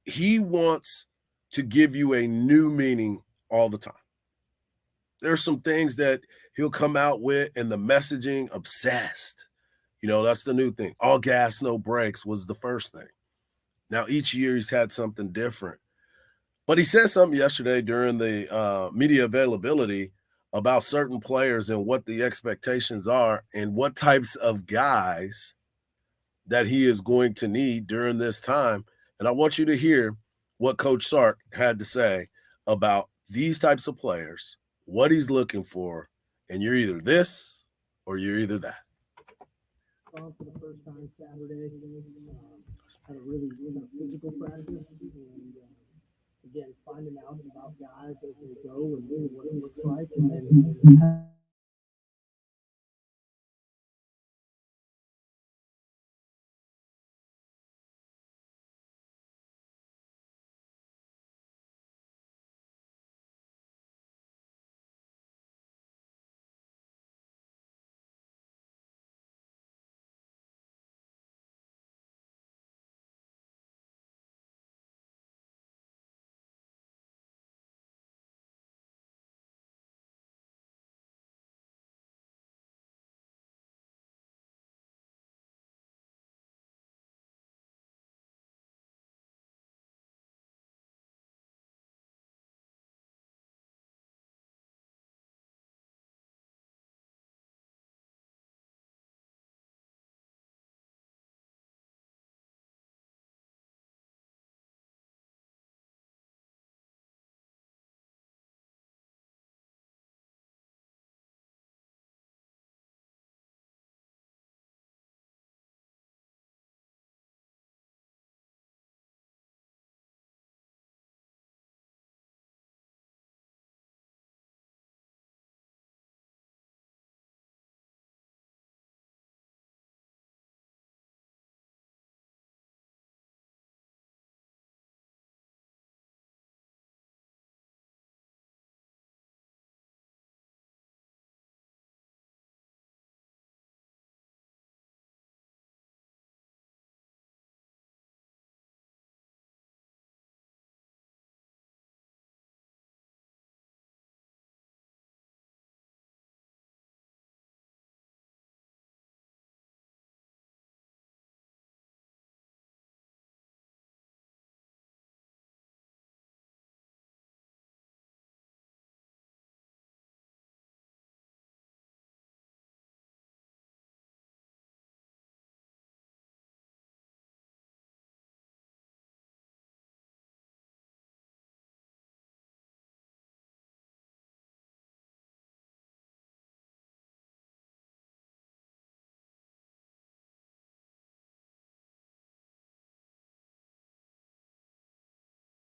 he wants to give you a new meaning all the time. There's some things that he'll come out with, and the messaging obsessed. That's the new thing. All gas, no brakes was the first thing. Now, each year he's had something different. But he said something yesterday during the media availability about certain players and what the expectations are and what types of guys that he is going to need during this time. And I want you to hear what Coach Sark had to say about these types of players, what he's looking for, and you're either this or you're either that. For the first time Saturday, had a really physical practice, and again finding out about guys as they go and really what it looks like, and then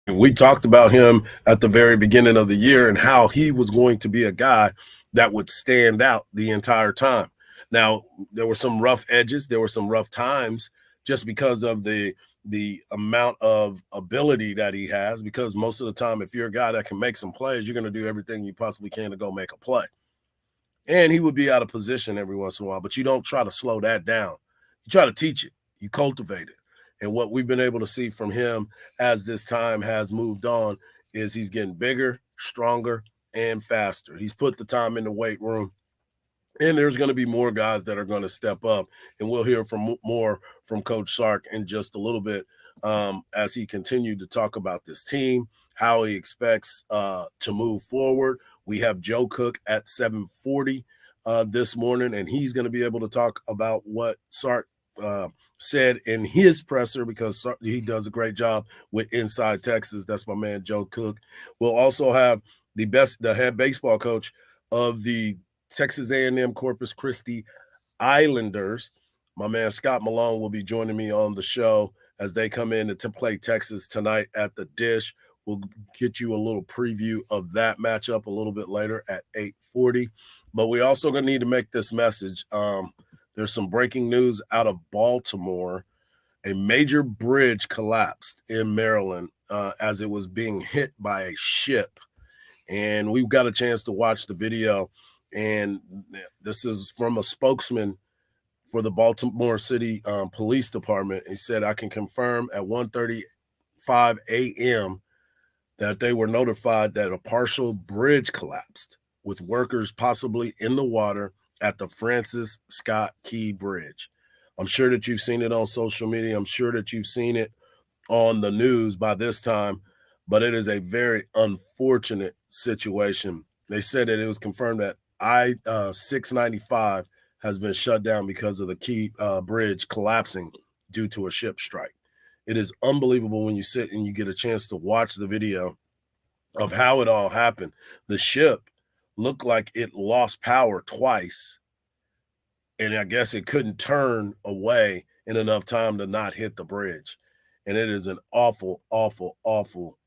We talked about him at the very beginning of the year and how he was going to be a guy that would stand out the entire time. Now, there were some rough edges, there were some rough times just because of the amount of ability that he has, because most of the time if you're a guy that can make some plays, you're going to do everything you possibly can to go make a play. And he would be out of position every once in a while, but you don't try to slow that down. You try to teach it, you cultivate it. And what we've been able to see from him as this time has moved on is he's getting bigger, stronger, and faster. He's put the time in the weight room. And there's going to be more guys that are going to step up. And we'll hear from more from Coach Sark in just a little bit as he continued to talk about this team, how he expects to move forward. We have Joe Cook at 7:40 this morning, and he's going to be able to talk about what Sark said in his presser, because he does a great job with Inside Texas. That's my man, Joe Cook. We'll also have the head baseball coach of the Texas A&M Corpus Christi Islanders. My man Scott Malone will be joining me on the show as they come in to play Texas tonight at the Dish. We'll get you a little preview of that matchup a little bit later at 8:40. But we also going to need to make this message. There's some breaking news out of Baltimore. A major bridge collapsed in Maryland as it was being hit by a ship. And we've got a chance to watch the video. And this is from a spokesman for the Baltimore City Police Department. He said, I can confirm at 1:30 8:05 a.m. that they were notified that a partial bridge collapsed with workers possibly in the water at the Francis Scott Key Bridge. I'm sure that you've seen it on social media. I'm sure that you've seen it on the news by this time, but it is a very unfortunate situation. They said that it was confirmed that I-695 has been shut down because of the Key Bridge collapsing due to a ship strike. It is unbelievable when you sit and you get a chance to watch the video of how it all happened. The ship looked like it lost power twice, and I guess it couldn't turn away in enough time to not hit the bridge. And it is an awful, awful, awful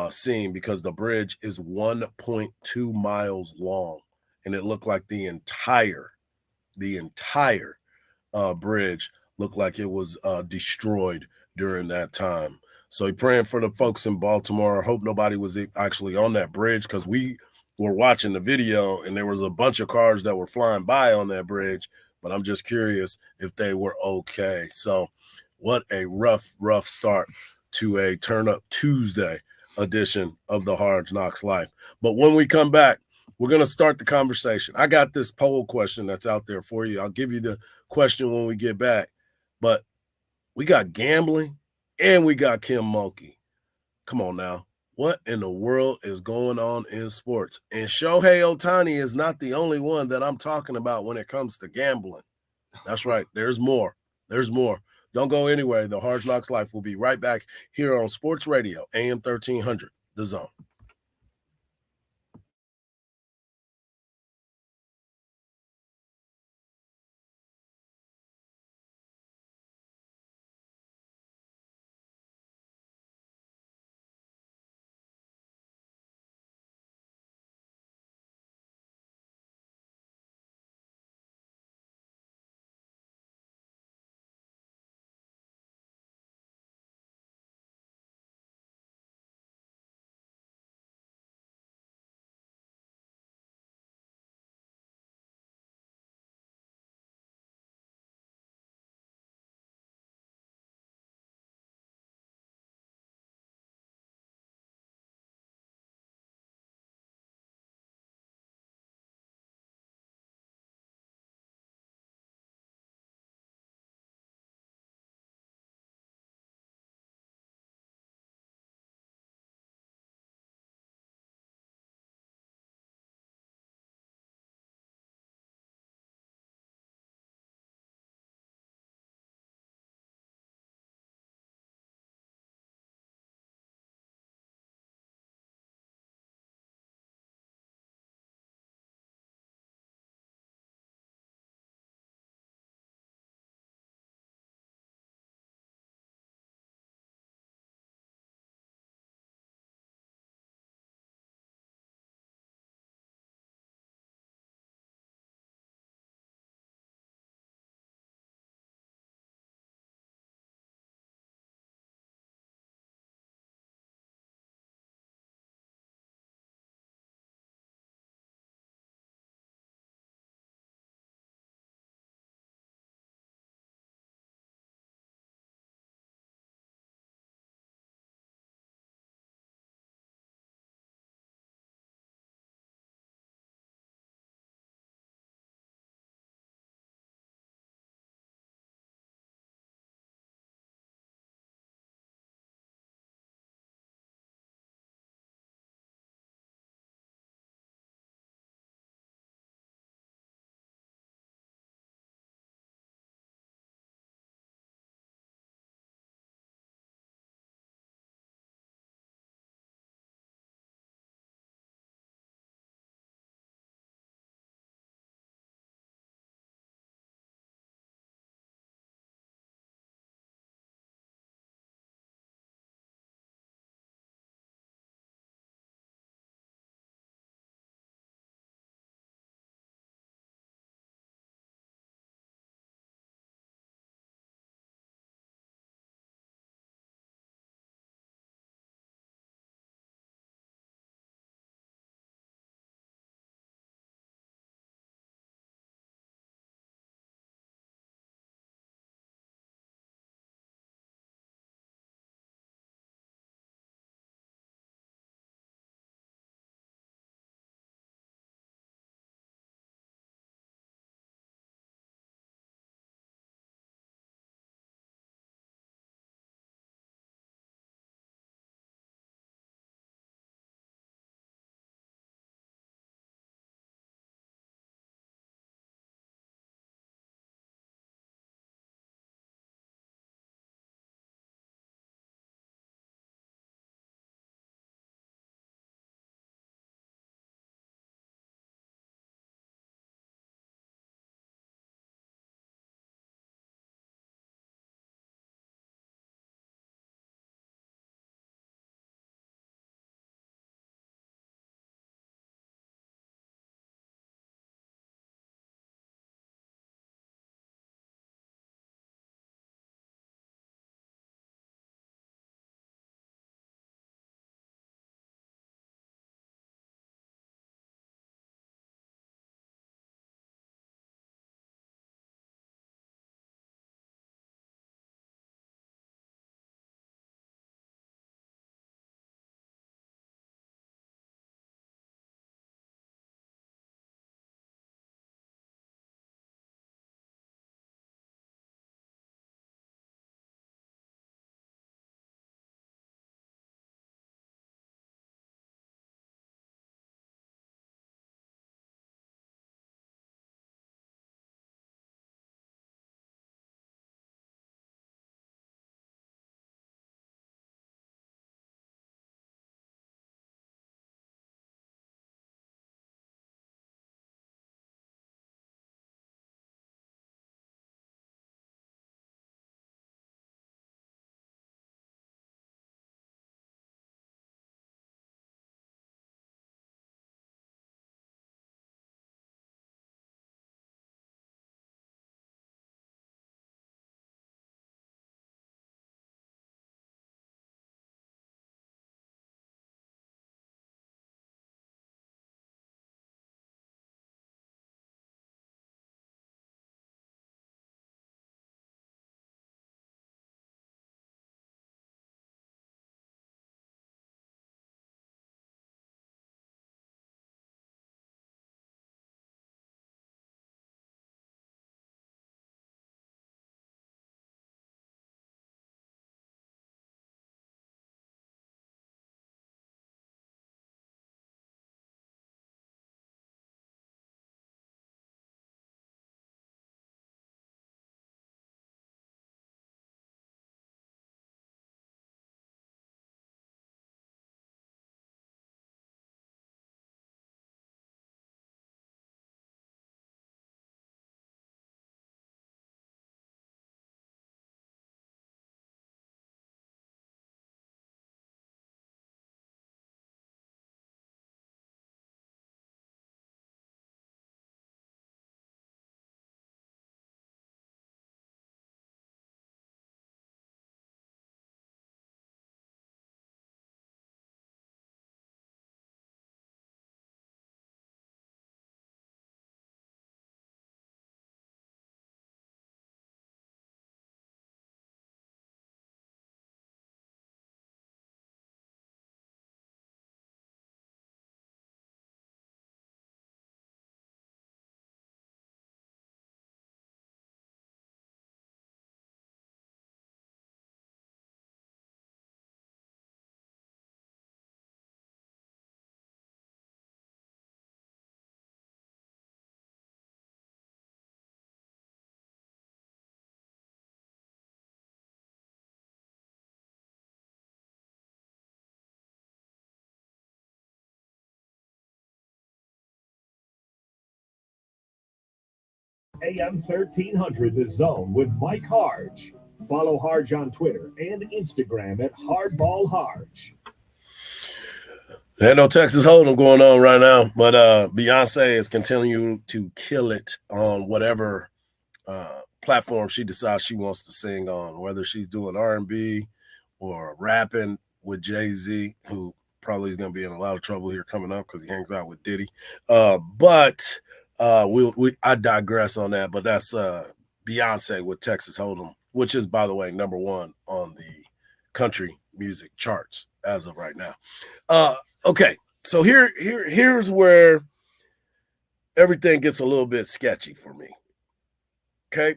scene because the bridge is 1.2 miles long, and it looked like the entire bridge looked like it was destroyed during that time. So he praying for the folks in Baltimore. I hope nobody was actually on that bridge because we were watching the video and there was a bunch of cars that were flying by on that bridge. But I'm just curious if they were okay. So what a rough, rough start to a Turn Up Tuesday edition of the Hard Knocks Life. But when we come back, we're going to start the conversation. I got this poll question that's out there for you. I'll give you the question when we get back. But we got gambling and we got Kim Mulkey. Come on now. What in the world is going on in sports? And Shohei Ohtani is not the only one that I'm talking about when it comes to gambling. That's right. There's more. There's more. Don't go anywhere. The Hard Knocks Life will be right back here on Sports Radio, AM 1300, The Zone. AM 1300 The Zone with Mike Hardge. Follow Hardge on Twitter and Instagram at Hardball Hardge. Ain't no Texas Hold'em going on right now, but Beyonce is continuing to kill it on whatever platform she decides she wants to sing on, whether she's doing R&B or rapping with Jay-Z, who probably is going to be in a lot of trouble here coming up because he hangs out with Diddy. But I digress on that. But that's Beyonce with Texas Hold'em, which is, by the way, number one on the country music charts as of right now. Okay, so here's where everything gets a little bit sketchy for me. Okay,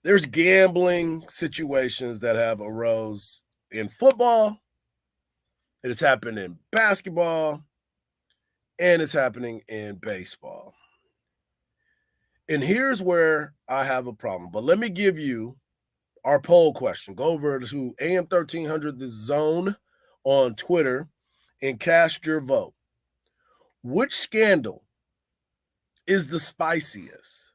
there's gambling situations that have arose in football. It has happened in basketball, and it's happening in baseball. And here's where I have a problem. But let me give you our poll question. Go over to AM 1300 The Zone on Twitter and cast your vote. Which scandal is the spiciest?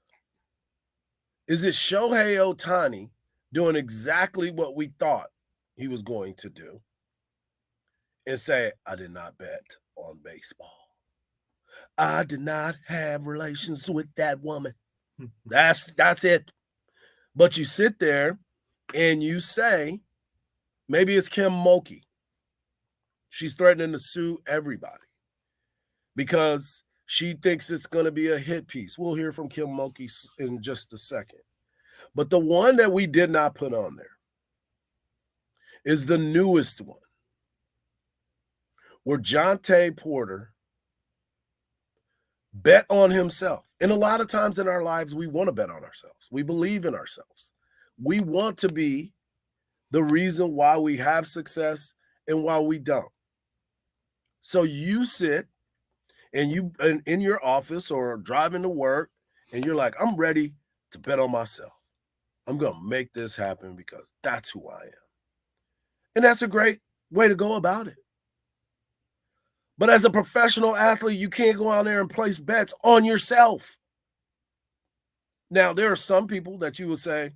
Is it Shohei Ohtani doing exactly what we thought he was going to do and say, I did not bet on baseball. I did not have relations with that woman. That's it. But you sit there and you say, maybe it's Kim Mulkey. She's threatening to sue everybody because she thinks it's going to be a hit piece. We'll hear from Kim Mulkey in just a second. But the one that we did not put on there is the newest one, where Jonte Porter bet on himself. And a lot of times in our lives, we want to bet on ourselves. We believe in ourselves. We want to be the reason why we have success and why we don't. So you sit and you in your office or driving to work and you're like, I'm ready to bet on myself. I'm going to make this happen because that's who I am. And that's a great way to go about it. But as a professional athlete, you can't go out there and place bets on yourself. Now, there are some people that you would say,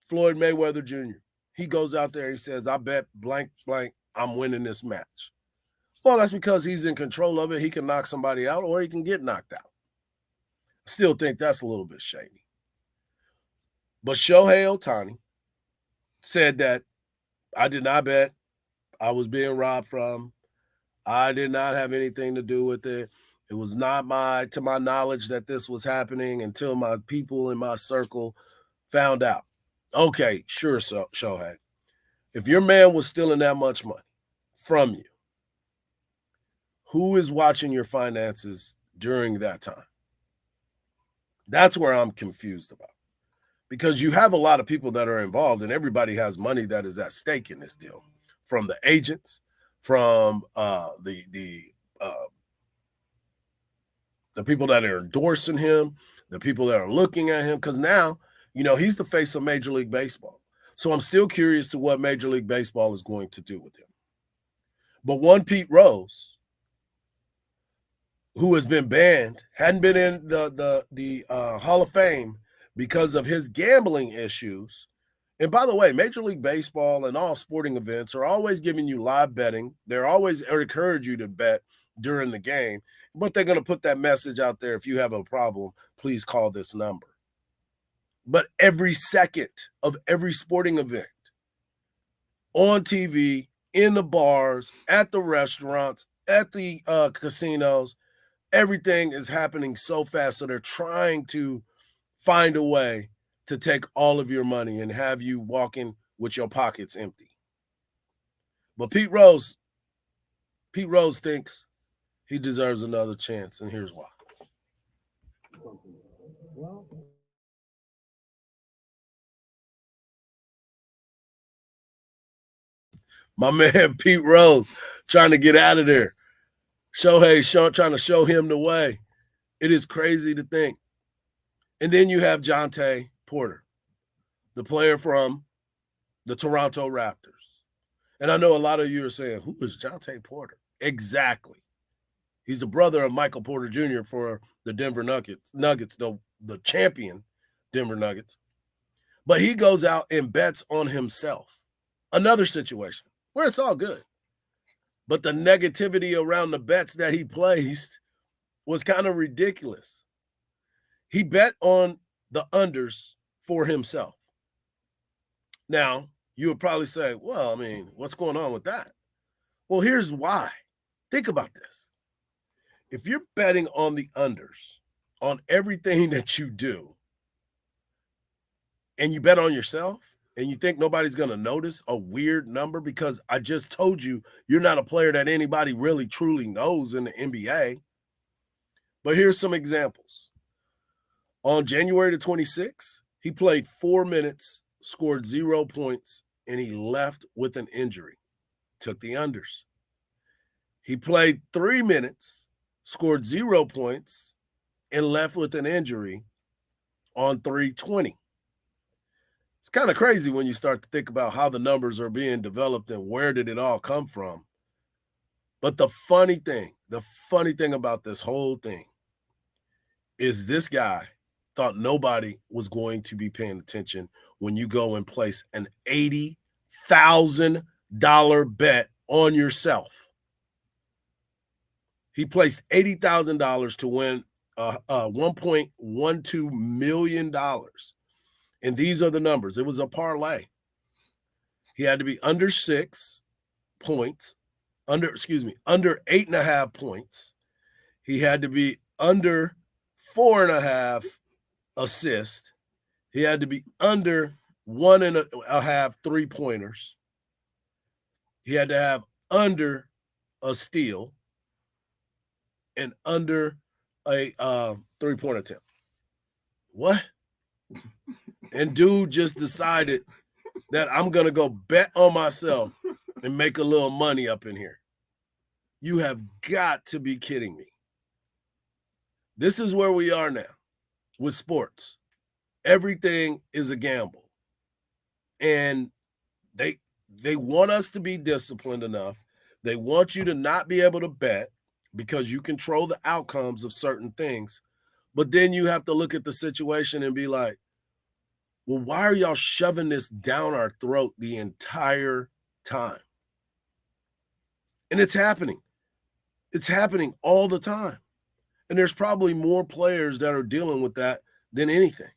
Floyd Mayweather Jr., he goes out there, he says, I bet blank, blank, I'm winning this match. Well, that's because he's in control of it. He can knock somebody out or he can get knocked out. I still think that's a little bit shady. But Shohei Ohtani said that I did not bet. I was being robbed from. I did not have anything to do with it. It was not to my knowledge that this was happening until my people in my circle found out. Okay, sure, Shohei. If your man was stealing that much money from you, who is watching your finances during that time? That's where I'm confused about. Because you have a lot of people that are involved and everybody has money that is at stake in this deal. From the agents, from the people that are endorsing him, the people that are looking at him, because now, he's the face of Major League Baseball. So I'm still curious to what Major League Baseball is going to do with him. But one Pete Rose, who has been banned, hadn't been in the Hall of Fame because of his gambling issues. And by the way, Major League Baseball and all sporting events are always giving you live betting. They're always encourage you to bet during the game, but they're going to put that message out there. If you have a problem, please call this number. But every second of every sporting event on TV, in the bars, at the restaurants, at the casinos, everything is happening so fast. So they're trying to find a way to take all of your money and have you walking with your pockets empty. But Pete Rose thinks he deserves another chance, and here's why. Well, my man Pete Rose trying to get out of there. Shohei trying to show him the way. It is crazy to think. And then you have Jonte Porter, the player from the Toronto Raptors. And I know a lot of you are saying, who is Jonte Porter? Exactly. He's the brother of Michael Porter Jr. for the Denver Nuggets, the champion Denver Nuggets. But he goes out and bets on himself. Another situation where it's all good. But the negativity around the bets that he placed was kind of ridiculous. He bet on the unders for himself. Now, you would probably say, well, I mean, what's going on with that? Well, here's why. Think about this. If you're betting on the unders on everything that you do, and you bet on yourself, and you think nobody's going to notice a weird number because I just told you you're not a player that anybody really truly knows in the NBA. But here's some examples. On January the 26th, he played 4 minutes, scored 0 points, and he left with an injury. Took the unders. He played 3 minutes, scored 0 points, and left with an injury on 3/20. It's kind of crazy when you start to think about how the numbers are being developed and where did it all come from. But the funny thing about this whole thing is this guy thought nobody was going to be paying attention when you go and place an $80,000 bet on yourself. He placed $80,000 to win $1.12 million. And these are the numbers. It was a parlay. He had to be under 6 points, under 8.5 points. He had to be under 4.5 assists. He had to be under 1.5 3-pointers. He had to have under a steal and under a 3-point attempt. What? And dude just decided that I'm going to go bet on myself and make a little money up in here. You have got to be kidding me. This is where we are now with sports. Everything is a gamble. And they want us to be disciplined enough. They want you to not be able to bet because you control the outcomes of certain things. But then you have to look at the situation and be like, well, why are y'all shoving this down our throat the entire time? And it's happening. It's happening all the time. And there's probably more players that are dealing with that than anything.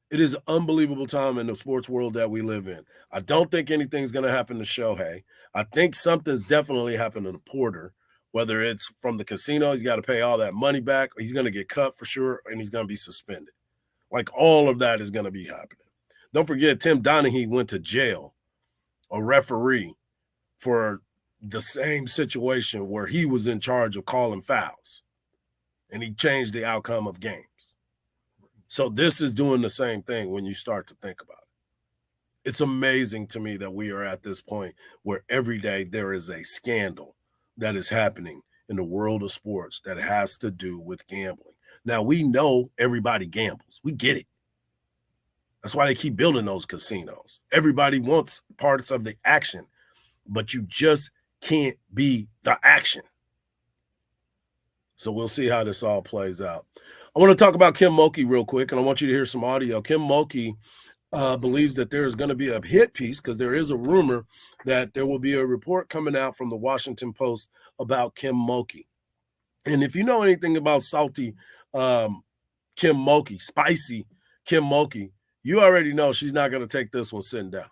It is an unbelievable time in the sports world that we live in. I don't think anything's going to happen to Shohei. I think something's definitely happened to Porter, whether it's from the casino, he's got to pay all that money back, or he's going to get cut for sure, and he's going to be suspended. Like all of that is going to be happening. Don't forget, Tim Donaghy went to jail, a referee, for the same situation where he was in charge of calling fouls, and he changed the outcome of games. So this is doing the same thing when you start to think about it. It's amazing to me that we are at this point where every day there is a scandal that is happening in the world of sports that has to do with gambling. Now, we know everybody gambles. We get it. That's why they keep building those casinos. Everybody wants parts of the action, but you just can't be the action. So we'll see how this all plays out. I want to talk about Kim Mulkey real quick, and I want you to hear some audio. Kim Mulkey believes that there is going to be a hit piece because there is a rumor that there will be a report coming out from the Washington Post about Kim Mulkey. And if you know anything about salty Kim Mulkey, spicy Kim Mulkey, you already know she's not going to take this one sitting down.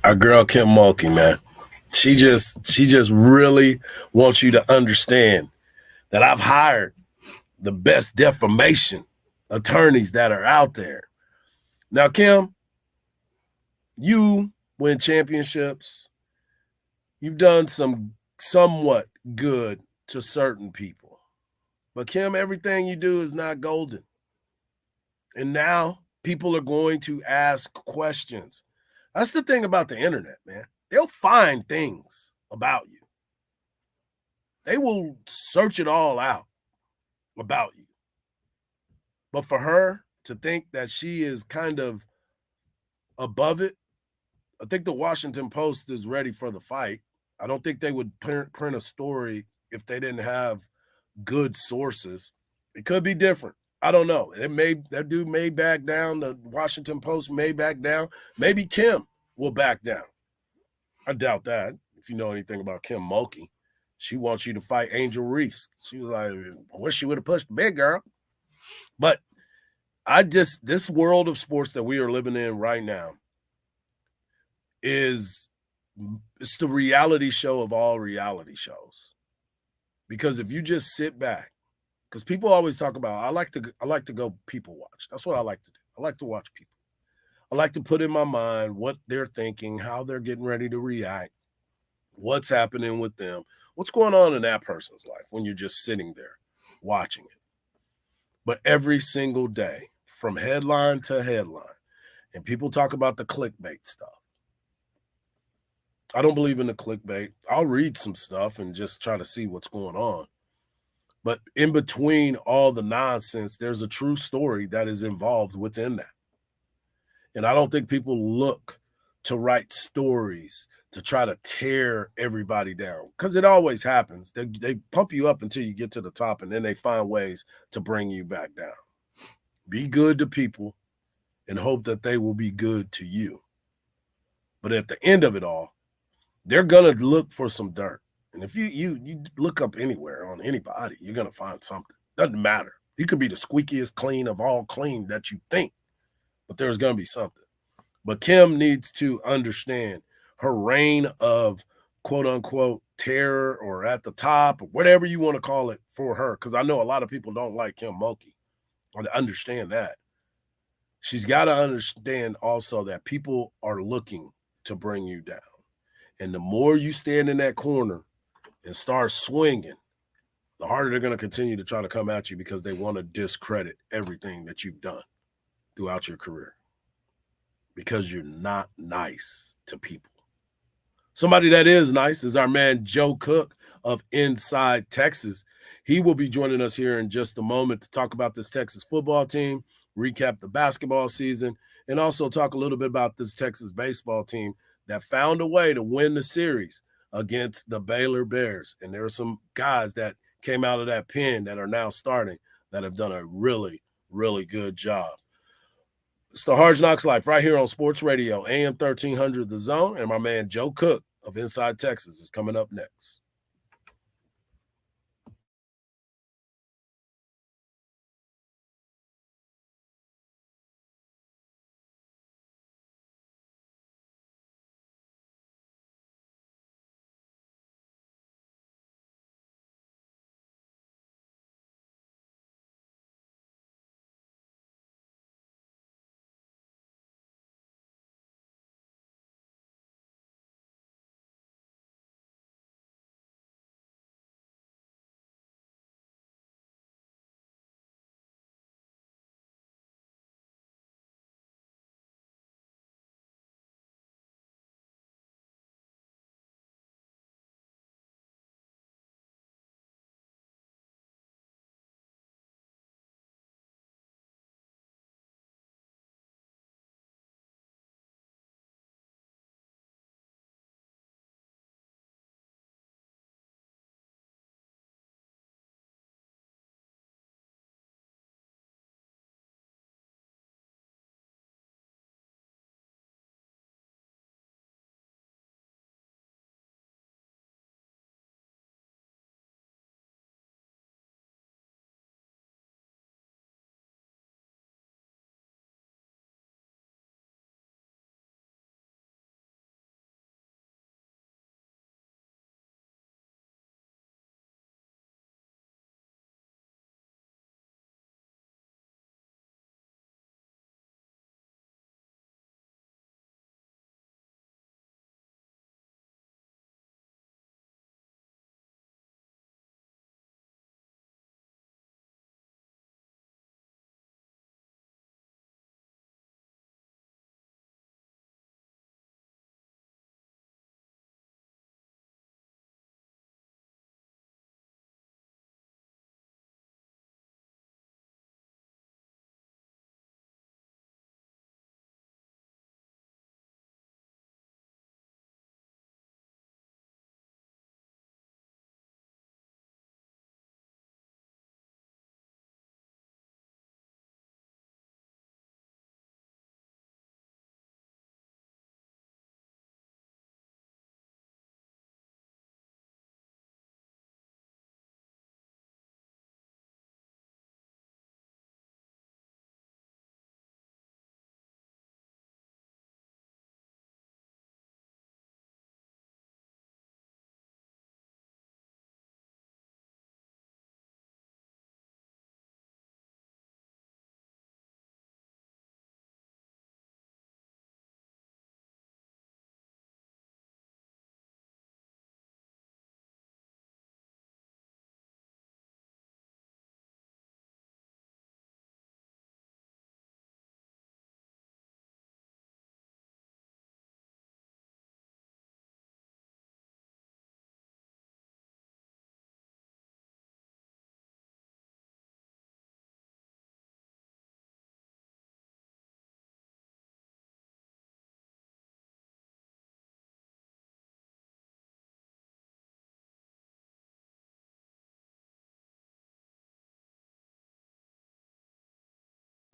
Our girl Kim Mulkey, man. She just really wants you to understand that I've hired the best defamation attorneys that are out there. Now, Kim, you win championships. You've done some somewhat good to certain people. But Kim, everything you do is not golden. And now people are going to ask questions. That's the thing about the internet, man. They'll find things about you. They will search it all out about you. But for her to think that she is kind of above it, I think the Washington Post is ready for the fight. I don't think they would print a story if they didn't have good sources. It could be different. I don't know. That dude may back down. The Washington Post may back down. Maybe Kim will back down. I doubt that. If you know anything about Kim Mulkey, she wants you to fight Angel Reese. She was like, I wish she would have pushed the big girl. But this world of sports that we are living in right now it's the reality show of all reality shows. Because if you just sit back, because people always talk about, I like to go people watch. That's what I like to do. I like to watch people. I like to put in my mind what they're thinking, how they're getting ready to react, what's happening with them, what's going on in that person's life when you're just sitting there watching it. But every single day, from headline to headline, and people talk about the clickbait stuff. I don't believe in the clickbait. I'll read some stuff and just try to see what's going on. But in between all the nonsense, there's a true story that is involved within that. And I don't think people look to write stories to try to tear everybody down, because it always happens. They pump you up until you get to the top, and then they find ways to bring you back down. Be good to people and hope that they will be good to you. But at the end of it all, they're going to look for some dirt. And if you look up anywhere on anybody, you're going to find something. Doesn't matter. You could be the squeakiest clean of all clean that you think, but there's going to be something. But Kim needs to understand her reign of quote unquote terror, or at the top, or whatever you want to call it for her. Because I know a lot of people don't like Kim Mulkey. I understand that. She's got to understand also that people are looking to bring you down. And the more you stand in that corner and start swinging, the harder they're going to continue to try to come at you, because they want to discredit everything that you've done throughout your career, because you're not nice to people. Somebody that is nice is our man Joe Cook of Inside Texas. He will be joining us here in just a moment to talk about this Texas football team, recap the basketball season, and also talk a little bit about this Texas baseball team that found a way to win the series against the Baylor Bears. And there are some guys that came out of that pen that are now starting that have done a really, really good job. It's the Hard Knocks Life right here on Sports Radio, AM 1300 The Zone, and my man Joe Cook of Inside Texas is coming up next.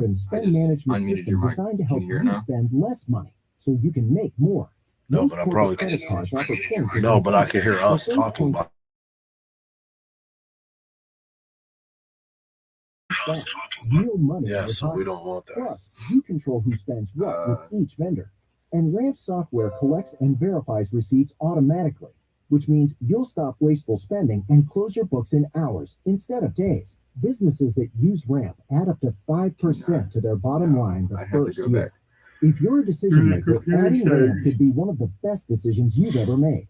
and spend management system designed to help you spend less money so you can make more. No, Most but I corporate probably credit cards offer points. no, but I can hear So us those talking points about. spend real money in Yeah, your so we pocket. don't want that. Plus, you control who spends what with each vendor. And Ramp software collects and verifies receipts automatically, which means you'll stop wasteful spending and close your books in hours instead of days. Businesses that use Ramp add up to 5% to their bottom line the first year. If you're a decision maker, adding Ramp could be one of the best decisions you've ever made.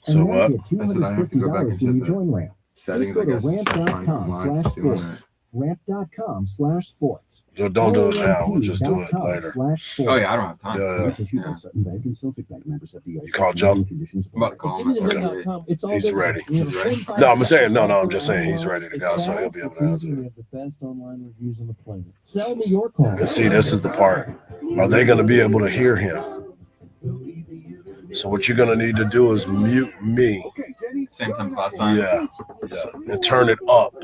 And So now what? get $250 when you join Ramp. Just go to ramp.com/sports. Ramp.com/sports. Don't do it now. We'll just do it later. Oh yeah, I don't have time. You call Joe? I'm about to call him. Okay. It's all He's good. ready. He's ready. No, I'm saying no. I'm just saying he's ready to go, so he'll be able to We answer. have the best online reviews on the planet. Sell me your car. And see, this is the part. Are they going to be able to hear him? So what you're going to need to do is mute me. Same time as last time. Yeah, and turn it up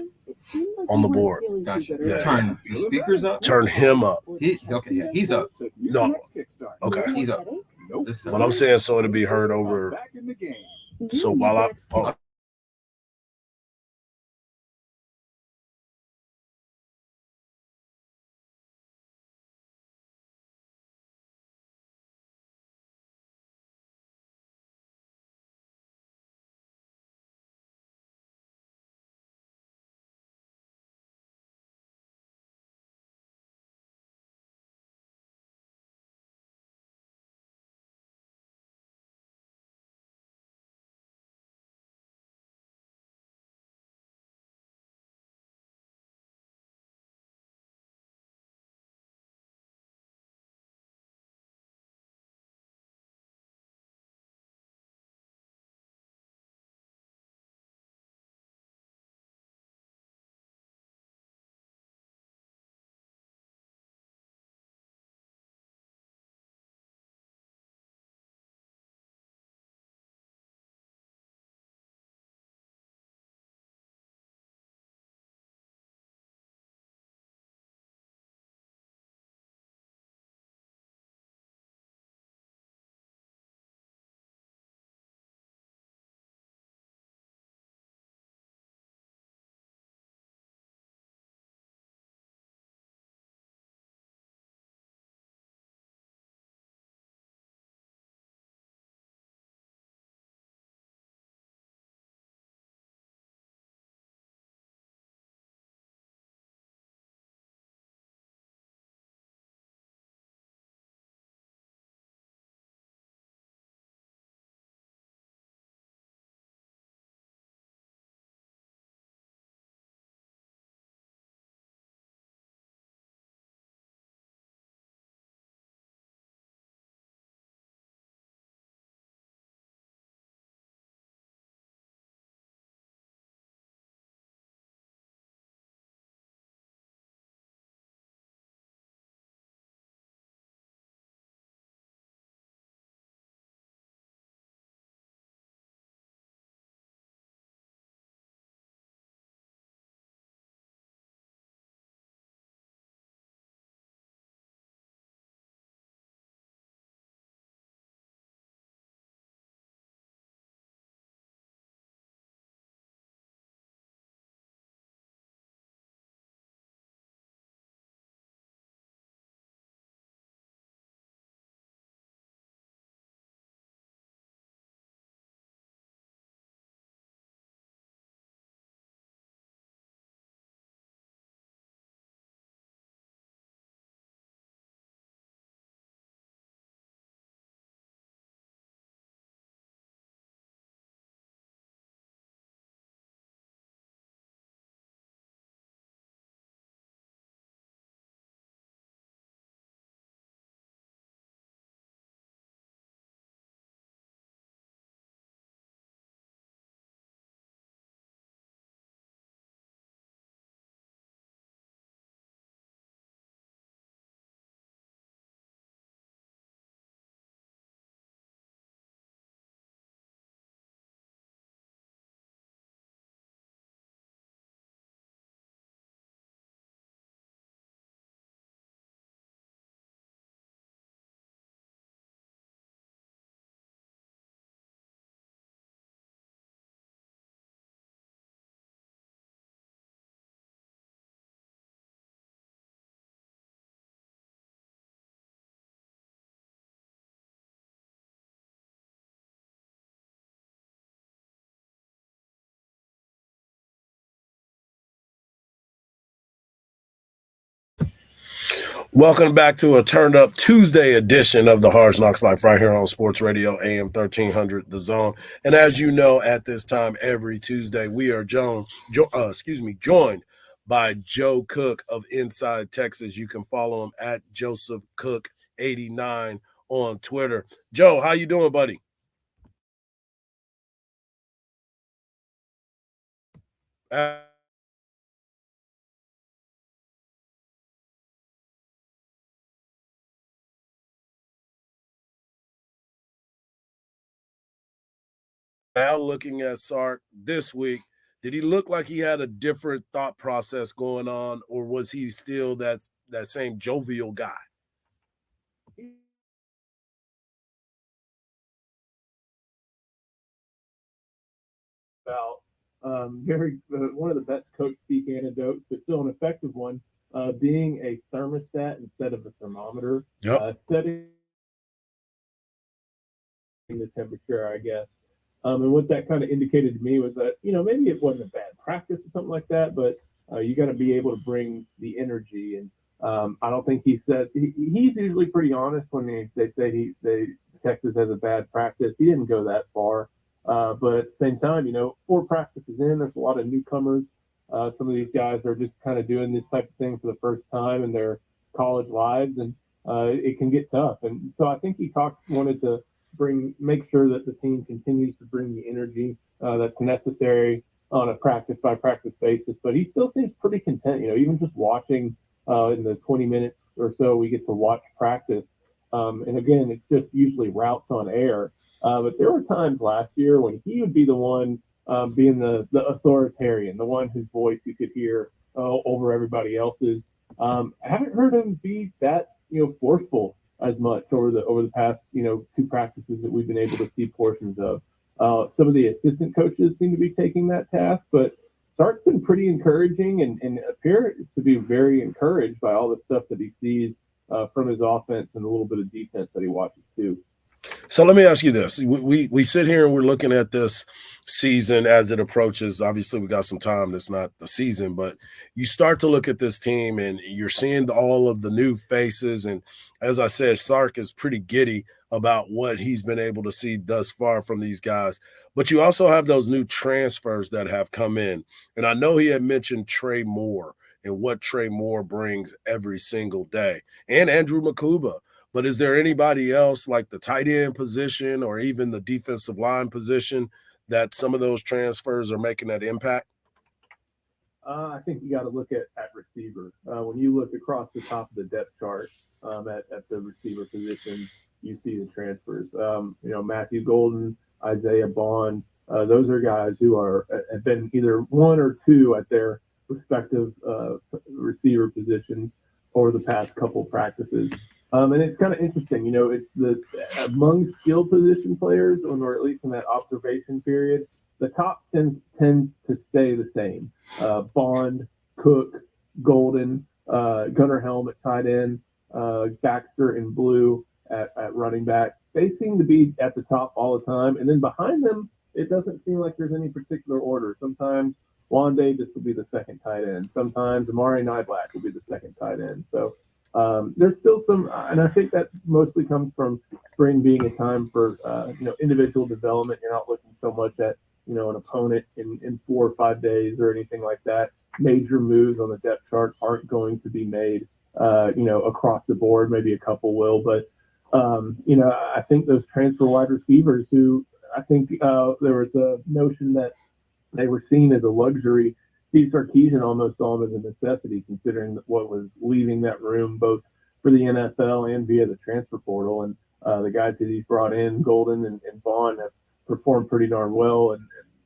on the board. Gotcha. Yeah. Turn the speakers up. Turn him up. Yeah, he's up. No, okay. He's up. This But I'm saying so it'll be heard over. So while I Welcome back to a Turned Up Tuesday edition of the Hard Knocks Life right here on Sports Radio AM 1300 The Zone. And as you know, at this time every Tuesday, we are joined by Joe Cook of Inside Texas. You can follow him at Joseph Cook 89 on Twitter. Joe, how you doing, buddy? Now looking at Sark this week, did he look like he had a different thought process going on, or was he still that same jovial guy? About very one of the best coach speak anecdotes, but still an effective one, being a thermostat instead of a thermometer. Yep. Setting the temperature, I guess. And what that kind of indicated to me was that, maybe it wasn't a bad practice or something like that, but you got to be able to bring the energy. And I don't think he said he's usually pretty honest when they say Texas has a bad practice. He didn't go that far. But at the same time, 4 practices in, there's a lot of newcomers. Some of these guys are just kind of doing this type of thing for the first time in their college lives, and it can get tough. And so I think he wanted to make sure that the team continues to bring the energy that's necessary on a practice by practice basis. But he still seems pretty content, even just watching in the 20 minutes or so we get to watch practice. And again, it's just usually routes on air. But there were times last year when he would be the one being the authoritarian, the one whose voice you could hear over everybody else's. I haven't heard him be that forceful as much over the past 2 practices that we've been able to see portions of. Some of the assistant coaches seem to be taking that task, but Sark's been pretty encouraging and appears to be very encouraged by all the stuff that he sees from his offense and a little bit of defense that he watches too. So let me ask you this. We sit here and we're looking at this season as it approaches. Obviously, we got some time. That's not the season, but you start to look at this team and you're seeing all of the new faces. And as I said, Sark is pretty giddy about what he's been able to see thus far from these guys. But you also have those new transfers that have come in. And I know he had mentioned Trey Moore and what Trey Moore brings every single day, and Andrew Makuba. But is there anybody else like the tight end position or even the defensive line position that some of those transfers are making that impact? I think you got to look at receiver. When you look across the top of the depth chart at the receiver position, you see the transfers. Matthew Golden, Isaiah Bond, those are guys who have been either 1 or 2 at their respective receiver positions over the past couple practices. And it's kind of interesting, it's among skill position players, or at least in that observation period, the top tends to stay the same. Bond, Cook, Golden, Gunnar Helm at tight end, Baxter and Blue at running back. They seem to be at the top all the time. And then behind them, it doesn't seem like there's any particular order. Sometimes Juan Davis will be the second tight end. Sometimes Amari Niblack will be the second tight end. So there's still some, and I think that mostly comes from spring being a time for individual development. You're not looking so much at an opponent in 4 or 5 days or anything like that. Major moves on the depth chart aren't going to be made, across the board. Maybe a couple will, but I think those transfer wide receivers who I think there was a notion that they were seen as a luxury. Steve Sarkisian almost saw them as a necessity, considering what was leaving that room, both for the NFL and via the transfer portal. And the guys that he's brought in, Golden and Vaughn, have performed pretty darn well and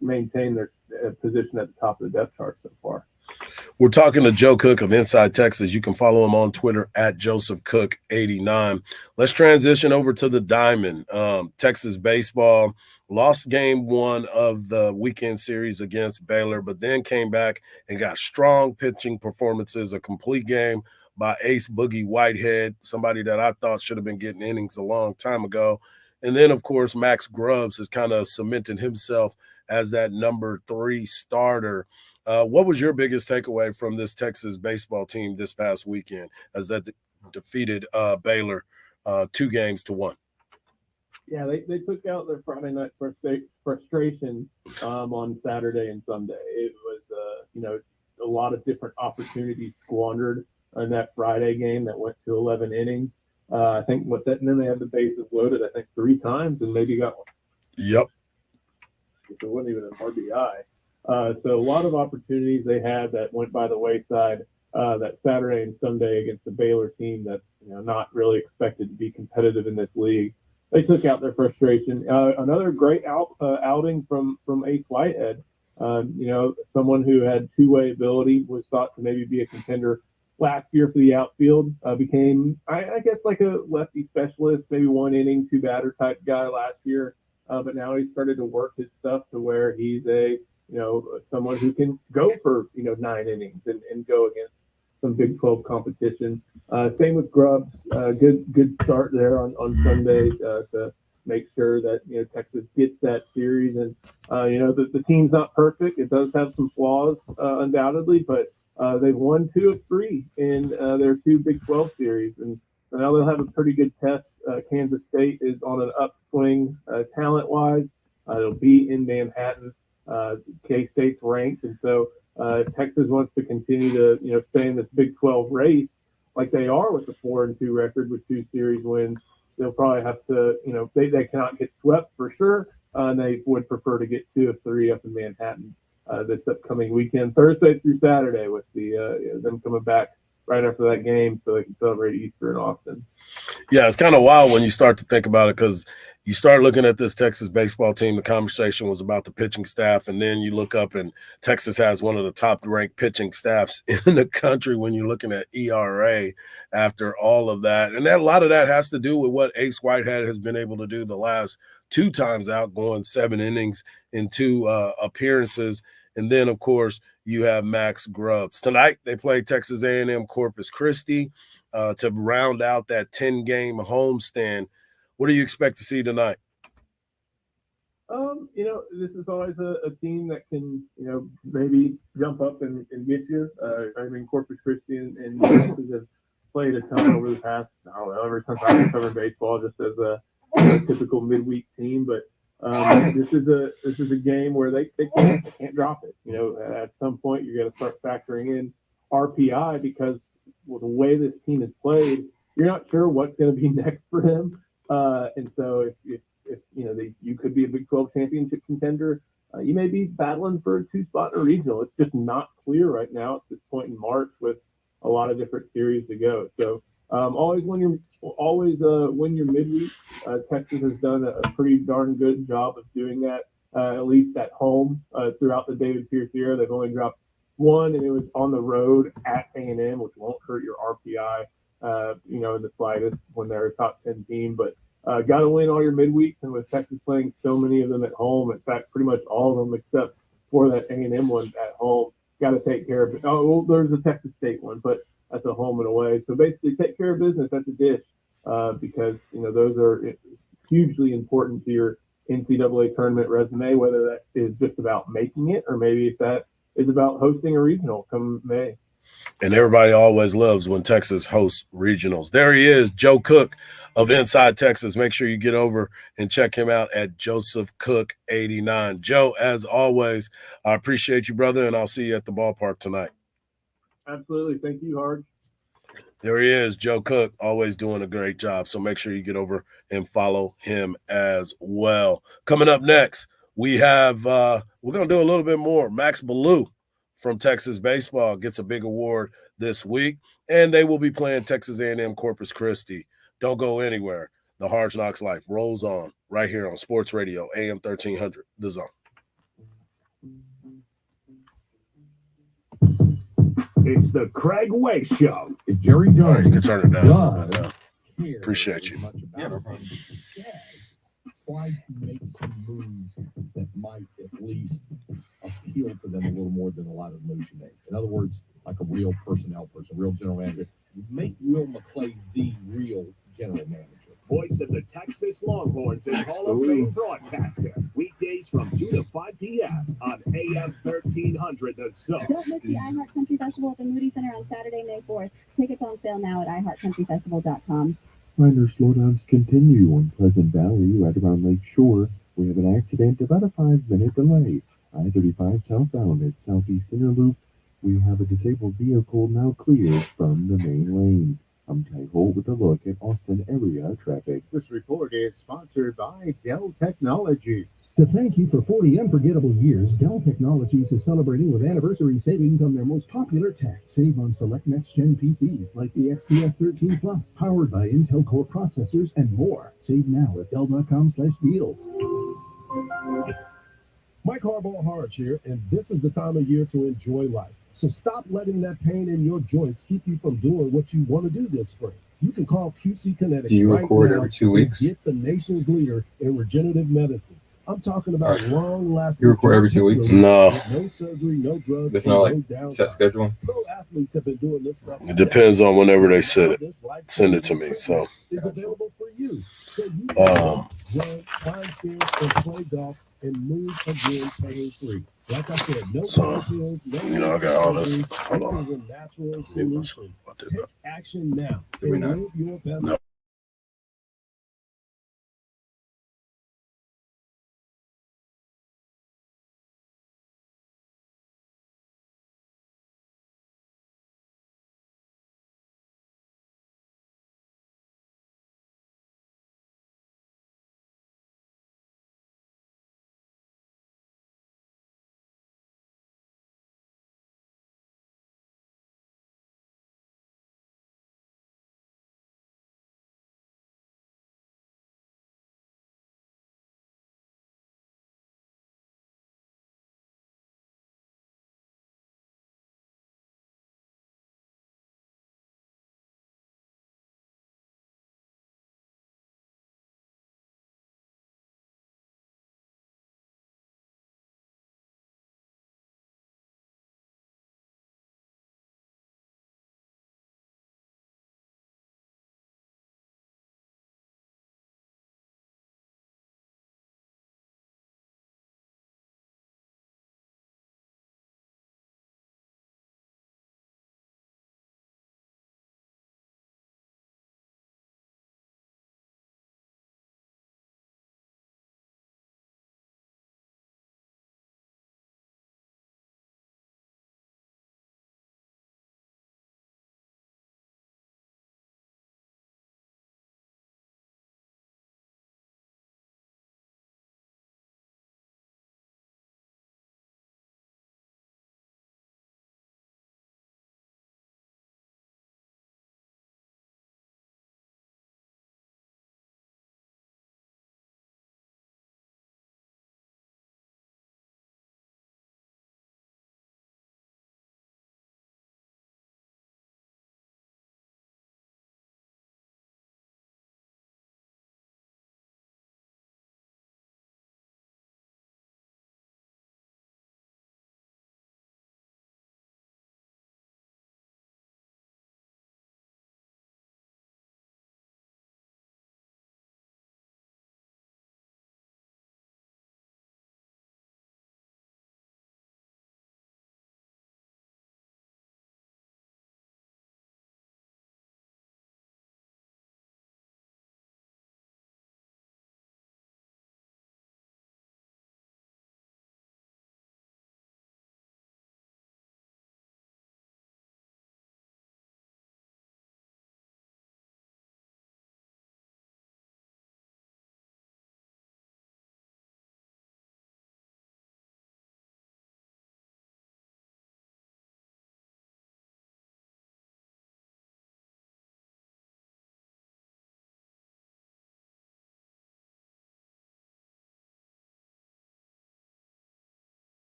maintained their position at the top of the depth chart so far. We're talking to Joe Cook of Inside Texas. You can follow him on Twitter at JosephCook89. Let's transition over to the Diamond. Texas baseball lost game 1 of the weekend series against Baylor, but then came back and got strong pitching performances, a complete game by Ace Boogie Whitehead, somebody that I thought should have been getting innings a long time ago. And then, of course, Max Grubbs has kind of cemented himself as that number 3 starter. What was your biggest takeaway from this Texas baseball team this past weekend as defeated Baylor 2-1. Yeah, they took out their Friday night frustration on Saturday and Sunday. It was, a lot of different opportunities squandered in that Friday game that went to 11 innings. I think and then they had the bases loaded, I think 3 times and maybe got one. Yep. So it wasn't even an RBI. So a lot of opportunities they had that went by the wayside that Saturday and Sunday against the Baylor team that, not really expected to be competitive in this league. They took out their frustration. Another great outing from Ace Whitehead. Someone who had two-way ability, was thought to maybe be a contender last year for the outfield, became, I guess, like a lefty specialist, maybe 1 inning, 2-batter type guy last year. But now he's started to work his stuff to where he's someone who can go for, 9 innings and go against some Big 12 competition. Same with Grubbs. Good start there on Sunday to make sure that Texas gets that series. And the team's not perfect. It does have some flaws, undoubtedly, but they've won 2 of 3 in their 2 Big 12 series, and now they'll have a pretty good test. Kansas State is on an upswing talent-wise. It'll be in Manhattan. K-State's ranked, and so Texas wants to continue to stay in this Big 12 race like they are with the 4-2 record with 2 series wins. They'll probably have to, they cannot get swept for sure, and they would prefer to get 2 of 3 up in Manhattan this upcoming weekend, Thursday through Saturday, with them coming back right after that game so they can celebrate Easter in Austin. Yeah, it's kind of wild when you start to think about it, because you start looking at this Texas baseball team. The conversation was about the pitching staff, and then you look up and Texas has one of the top-ranked pitching staffs in the country when you're looking at ERA after all of that. And a lot of that has to do with what Ace Whitehead has been able to do the last 2 times out, going 7 innings in 2 appearances. And then, of course, you have Max Grubbs. Tonight, they play Texas A&M Corpus Christi to round out that 10-game homestand. What do you expect to see tonight? This is always a team that can, maybe jump up and get you. Corpus Christi and Texas have played a ton over the past, ever since I've been covering baseball, just as a typical midweek team. But this is a game where they can't drop it. At some point you're going to start factoring in RPI, because with the way this team is played, you're not sure what's going to be next for them. And so if you could be a Big 12 championship contender, you may be battling for a 2-spot in a regional. It's just not clear right now at this point in March with a lot of different series to go. So always win your midweek. Texas has done a pretty darn good job of doing that, at least at home throughout the David Pierce era. They've only dropped 1, and it was on the road at A&M, which won't hurt your RPI, in the slightest when they're a top 10 team. But got to win all your midweeks, and with Texas playing so many of them at home, in fact, pretty much all of them except for that A&M one at home, got to take care of it. Oh, well, there's a Texas State one, but that's a home and away. So basically, take care of business at the dish, because those are hugely important to your NCAA tournament resume, whether that is just about making it, or maybe if that is about hosting a regional come May. And everybody always loves when Texas hosts regionals. There he is, Joe Cook of Inside Texas. Make sure you get over and check him out at Joseph Cook 89. Joe, as always, I appreciate you, brother, and I'll see you at the ballpark tonight. Absolutely. Thank you, Hardge. There he is, Joe Cook, always doing a great job. So make sure you get over and follow him as well. Coming up next, we have we're going to do a little bit more. Max Ballou from Texas baseball gets a big award this week, and they will be playing Texas A&M Corpus Christi. Don't go anywhere. The Hard Knocks Life rolls on right here on Sports Radio, AM 1300, The Zone. It's the Craig Way Show. If Jerry All Jones right, you can turn it down. cares Appreciate you. as much about Yeah, no his problem. game as he says, try to make some moves that might at least appeal to them a little more than a lot of moves you make. In other words, like a real personnel person, real general manager. Make Will McClay the real general manager. Voice of the Texas Longhorns and Hall of Fame broadcaster. Weekday weekdays from 2 to 5 p.m. on AM 1300 The Zone. Don't miss the iHeart Country Festival at the Moody Center on Saturday, May 4th. Tickets on sale now at iHeartCountryFestival.com. Minor slowdowns continue on Pleasant Valley, right around Lake Shore. We have an accident, about a 5-minute delay. I-35 southbound at Southeast Inner Loop. We have a disabled vehicle now cleared from the main lanes. I'm Ty Holt with a look at Austin area traffic. This report is sponsored by Dell Technologies. To thank you for 40 unforgettable years, Dell Technologies is celebrating with anniversary savings on their most popular tech. Save on select next-gen PCs like the XPS 13 Plus, powered by Intel Core processors and more. Save now at Dell.com/deals. Mike Hardge here, and this is the time of year to enjoy life. So stop letting that pain in your joints keep you from doing what you want to do this spring. You can call QC Kinetics. Do you right record now every 2 weeks? and get the nation's leader in regenerative medicine. I'm talking about long-lasting. You record every 2 weeks? No. No surgery, no drugs. There's no like downtime. set schedule. Pro athletes have been doing this stuff. It depends on whenever they send it to me. So Is available for you. So you can run, climb stairs, and play golf and move again pain-free. Like I said, no pills, no I got all this. This Hold on. is a natural solution. Take action now Did we and not? live your best. No.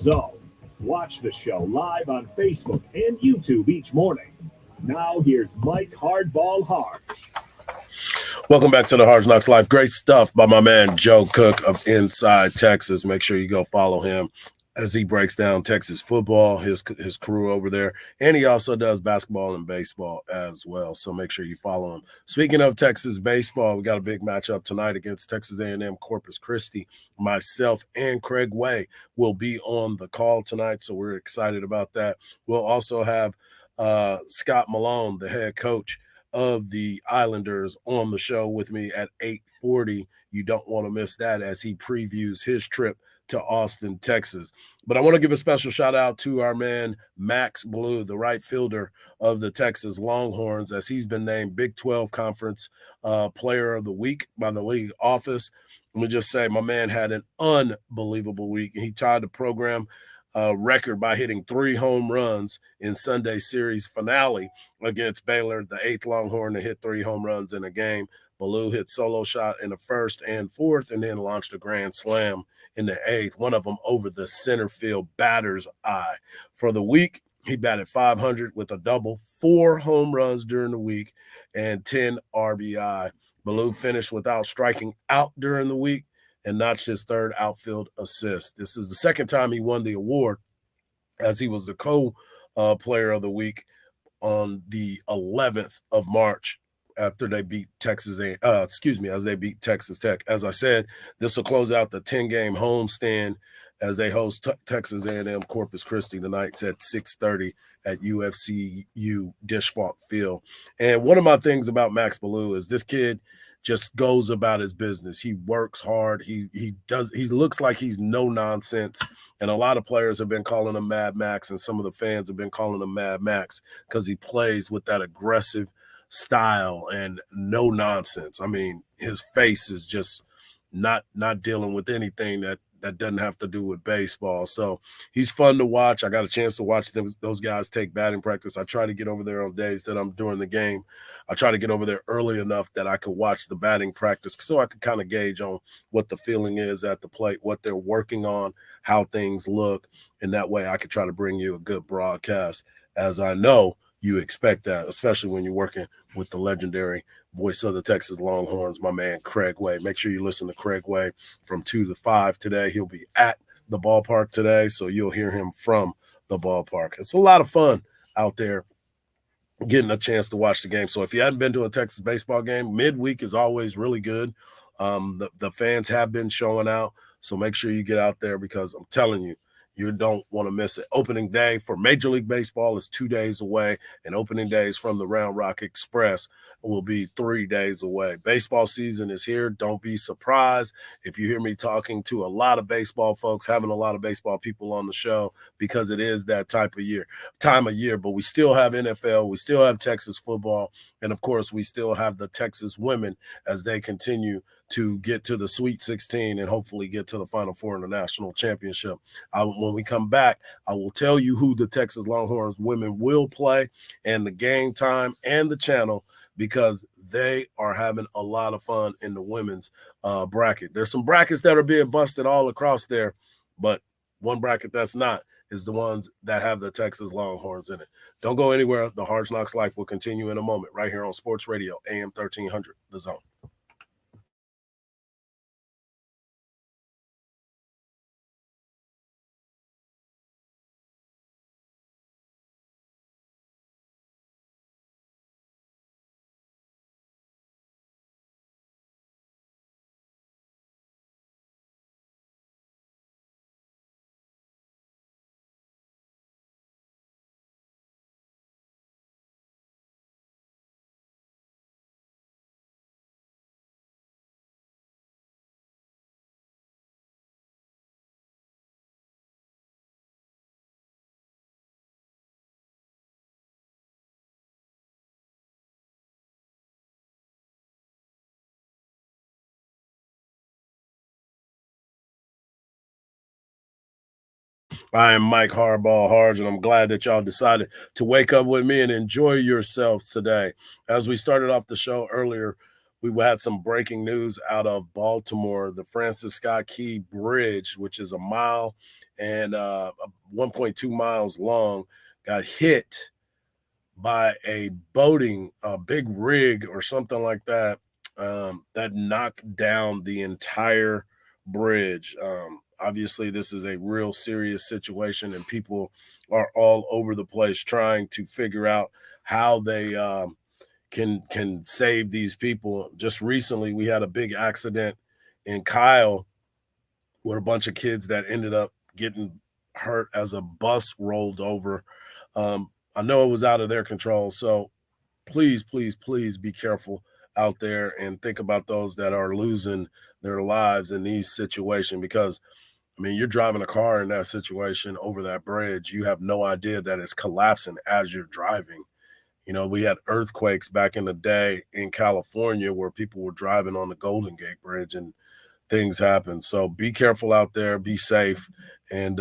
Zone. Watch the show live on Facebook and YouTube each morning. Now here's Mike Hardball Hardge. Welcome back to the Hard Knocks Life. Great stuff by my man Joe Cook of Inside Texas. Make sure you go follow him as he breaks down Texas football, his crew over there. And he also does basketball and baseball as well. So make sure you follow him. Speaking of Texas baseball, we got a big matchup tonight against Texas A&M Corpus Christi. Myself and Craig Way will be on the call tonight, so we're excited about that. We'll also have Scott Malone, the head coach of the Islanders, on the show with me at 8:40. You don't want to miss that as he previews his trip to Austin, Texas. But I want to give a special shout out to our man Max Blue, the right fielder of the Texas Longhorns, as he's been named Big 12 Conference Player of the Week by the league office. Let me just say, my man had an unbelievable week. He tied the program record by hitting 3 home runs in Sunday's series finale against Baylor, the 8th Longhorn to hit 3 home runs in a game. Baloo hit solo shot in the 1st and 4th and then launched a grand slam in the 8th, one of them over the center field batter's eye. For the week, he batted .500 with a double, 4 home runs during the week, and 10 RBI. Baloo finished without striking out during the week and notched his 3rd outfield assist. This is the 2nd time he won the award, as he was the co-player of the week on the 11th of March after they beat as they beat Texas Tech. As I said, this will close out the 10-game homestand as they host Texas A&M Corpus Christi tonight at 6:30 at UFCU Disch-Falk Field. And one of my things about Max Baloo is this kid just goes about his business. He works hard. He looks like he's no nonsense. And a lot of players have been calling him Mad Max, and some of the fans have been calling him Mad Max because he plays with that aggressive style and no nonsense. I mean, his face is just not dealing with anything that doesn't have to do with baseball. So he's fun to watch. I got a chance to watch those guys take batting practice. I try to get over there on days that I'm doing the game. I try to get over there early enough that I could watch the batting practice so I could kind of gauge on what the feeling is at the plate, what they're working on, how things look. And that way I could try to bring you a good broadcast, as I know you expect that, especially when you're working with the legendary voice of the Texas Longhorns, my man Craig Way. Make sure you listen to Craig Way from 2 to 5 today. He'll be at the ballpark today, so you'll hear him from the ballpark. It's a lot of fun out there getting a chance to watch the game. So if you hadn't been to a Texas baseball game, midweek is always really good. The fans have been showing out, so make sure you get out there because I'm telling you, you don't want to miss it. Opening day for Major League Baseball is 2 days away, and opening days from the Round Rock Express will be 3 days away. Baseball season is here. Don't be surprised if you hear me talking to a lot of baseball folks, having a lot of baseball people on the show, because it is that time of year. But we still have NFL, we still have Texas football, and of course, we still have the Texas women as they continue to get to the Sweet 16 and hopefully get to the Final Four in the national championship. When we come back, I will tell you who the Texas Longhorns women will play and the game time and the channel, because they are having a lot of fun in the women's bracket. There's some brackets that are being busted all across there, but one bracket that's not is the ones that have the Texas Longhorns in it. Don't go anywhere. The Hard Knocks Life will continue in a moment right here on Sports Radio, AM 1300, The Zone. I am Mike Hardge, and I'm glad that y'all decided to wake up with me and enjoy yourselves today. As we started off the show earlier we had some breaking news out of Baltimore. The Francis Scott Key Bridge, which is a mile and 1.2 miles long, got hit by a big rig or something like that, that knocked down the entire bridge. Obviously, this is a real serious situation, and people are all over the place trying to figure out how they can save these people. Just recently, we had a big accident in Kyle with a bunch of kids that ended up getting hurt as a bus rolled over. I know it was out of their control, so please, please, please be careful out there and think about those that are losing their lives in these situations, because I mean, you're driving a car in that situation over that bridge. You have no idea that it's collapsing as you're driving. You know, we had earthquakes back in the day in California where people were driving on the Golden Gate Bridge and things happen. So be careful out there, be safe, and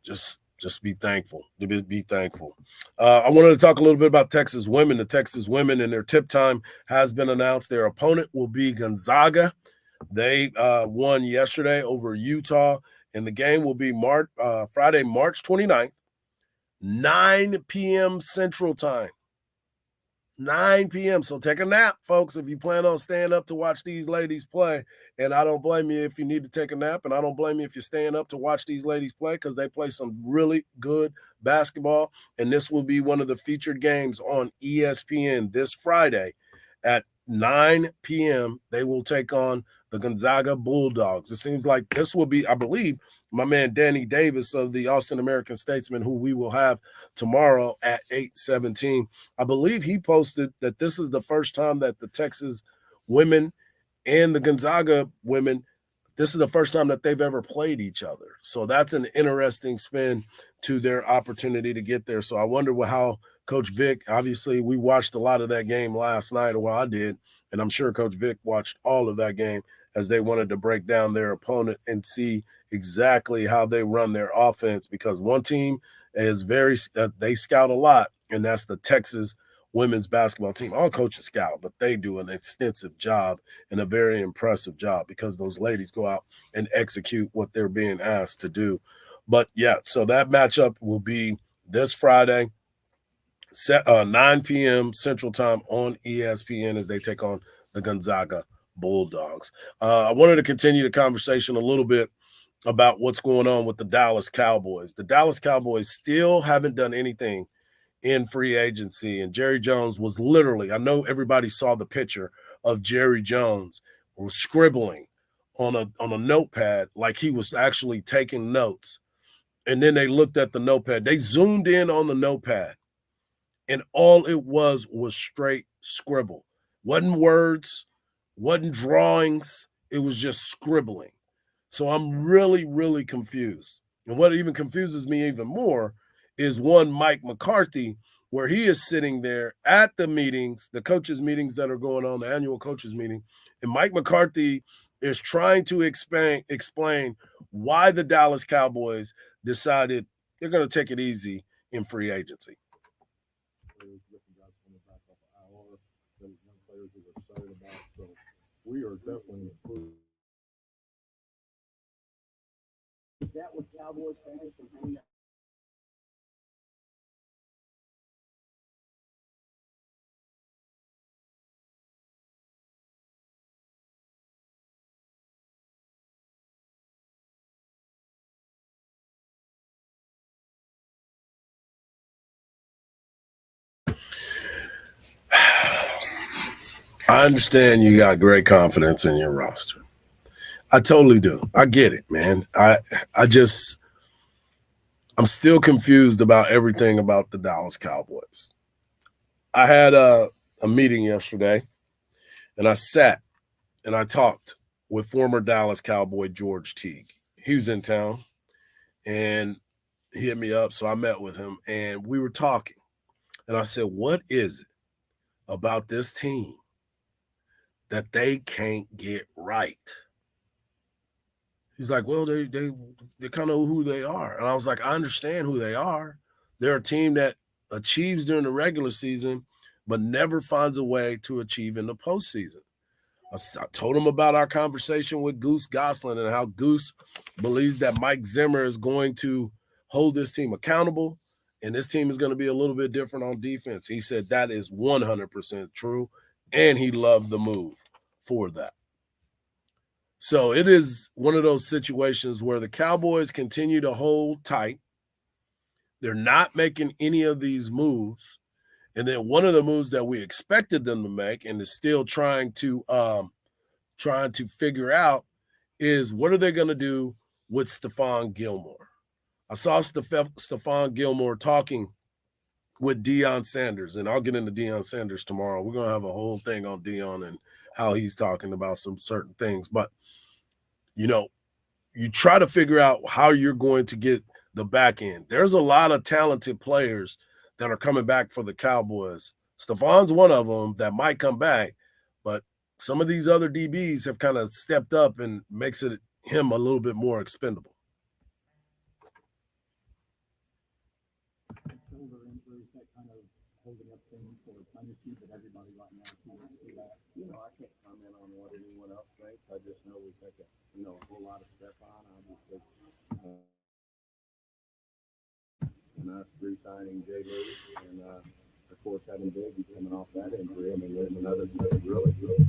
just be thankful. Be thankful. I wanted to talk a little bit about Texas women. The Texas women and their tip time has been announced. Their opponent will be Gonzaga. They won yesterday over Utah, and the game will be Friday, March 29th, 9 p.m. Central Time. 9 p.m. So take a nap, folks, if you plan on staying up to watch these ladies play. And I don't blame you if you need to take a nap. And I don't blame you if you're staying up to watch these ladies play, because they play some really good basketball. And this will be one of the featured games on ESPN this Friday at 9 p.m. They will take on the Gonzaga Bulldogs. It seems like this will be, I believe, my man Danny Davis of the Austin American Statesman, who we will have tomorrow at 8:17. I believe he posted that this is the first time that the Texas women and the Gonzaga women, this is the first time that they've ever played each other. So that's an interesting spin to their opportunity to get there. So I wonder how Coach Vic, obviously we watched a lot of that game last night, or I did, and I'm sure Coach Vic watched all of that game as they wanted to break down their opponent and see exactly how they run their offense, because one team is they scout a lot, and that's the Texas women's basketball team. All coaches scout, but they do an extensive job and a very impressive job, because those ladies go out and execute what they're being asked to do. But yeah, so that matchup will be this Friday, 9 p.m. Central Time on ESPN, as they take on the Gonzaga Bulldogs. I wanted to continue the conversation a little bit about what's going on with the Dallas Cowboys. The Dallas Cowboys still haven't done anything in free agency, and Jerry Jones was literally, I know everybody saw the picture of Jerry Jones was scribbling on a notepad like he was actually taking notes. And then they looked at the notepad. They zoomed in on the notepad, and all it was straight scribble. Wasn't words, wasn't drawings. It was just scribbling. So I'm really, really confused. And what even confuses me even more is one Mike McCarthy, where he is sitting there at the meetings, the coaches' meetings that are going on, the annual coaches' meeting, and Mike McCarthy is trying to explain why the Dallas Cowboys decided they're going to take it easy in free agency. We are definitely improving. Is that what Cowboys fans can hang out? I understand you got great confidence in your roster. I totally do. I get it, man. I'm still confused about everything about the Dallas Cowboys. I had a meeting yesterday, and I sat and I talked with former Dallas Cowboy George Teague. He was in town, and he hit me up, so I met with him, and we were talking. And I said, what is it about this team that they can't get right? He's like, well, they kind of who they are. And I was like, I understand who they are. They're a team that achieves during the regular season, but never finds a way to achieve in the postseason. I told him about our conversation with Goose Goslin and how Goose believes that Mike Zimmer is going to hold this team accountable, and this team is going to be a little bit different on defense. He said that is 100% true, and he loved the move for that. So it is one of those situations where the Cowboys continue to hold tight. They're not making any of these moves. And then one of the moves that we expected them to make and is still trying to figure out is what are they going to do with Stephon Gilmore? I saw Stephon Gilmore talking with Deion Sanders, and I'll get into Deion Sanders tomorrow. We're going to have a whole thing on Deion and how he's talking about some certain things. But, you try to figure out how you're going to get the back end. There's a lot of talented players that are coming back for the Cowboys. Stephon's one of them that might come back, but some of these other DBs have kind of stepped up and makes it him a little bit more expendable. Shoulder injuries that kind of holding up things for dynasty, but everybody right now can't see that. I can't comment on what anyone else thinks. I just know we think a whole lot of Stephon, obviously. And us re-signing Jay Lewis, and of course having Biggie coming off that injury. I mean, there's another really good.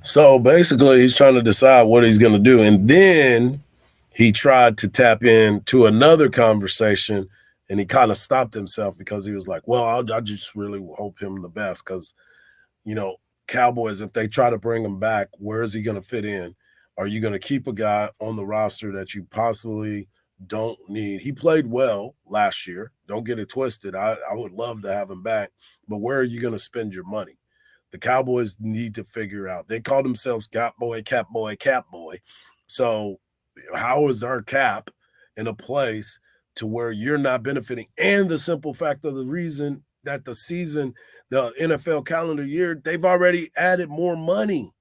So basically, he's trying to decide what he's going to do. And then he tried to tap into another conversation, and he kind of stopped himself because he was like, well, I just really hope him the best because, Cowboys, if they try to bring him back, where is he going to fit in? Are you going to keep a guy on the roster that you possibly don't need? He played well last year. Don't get it twisted. I would love to have him back, but where are you going to spend your money? The Cowboys need to figure out. They call themselves cap boy, cap boy, cap boy. So how is our cap in a place to where you're not benefiting? And the simple fact of the reason that the NFL calendar year, they've already added more money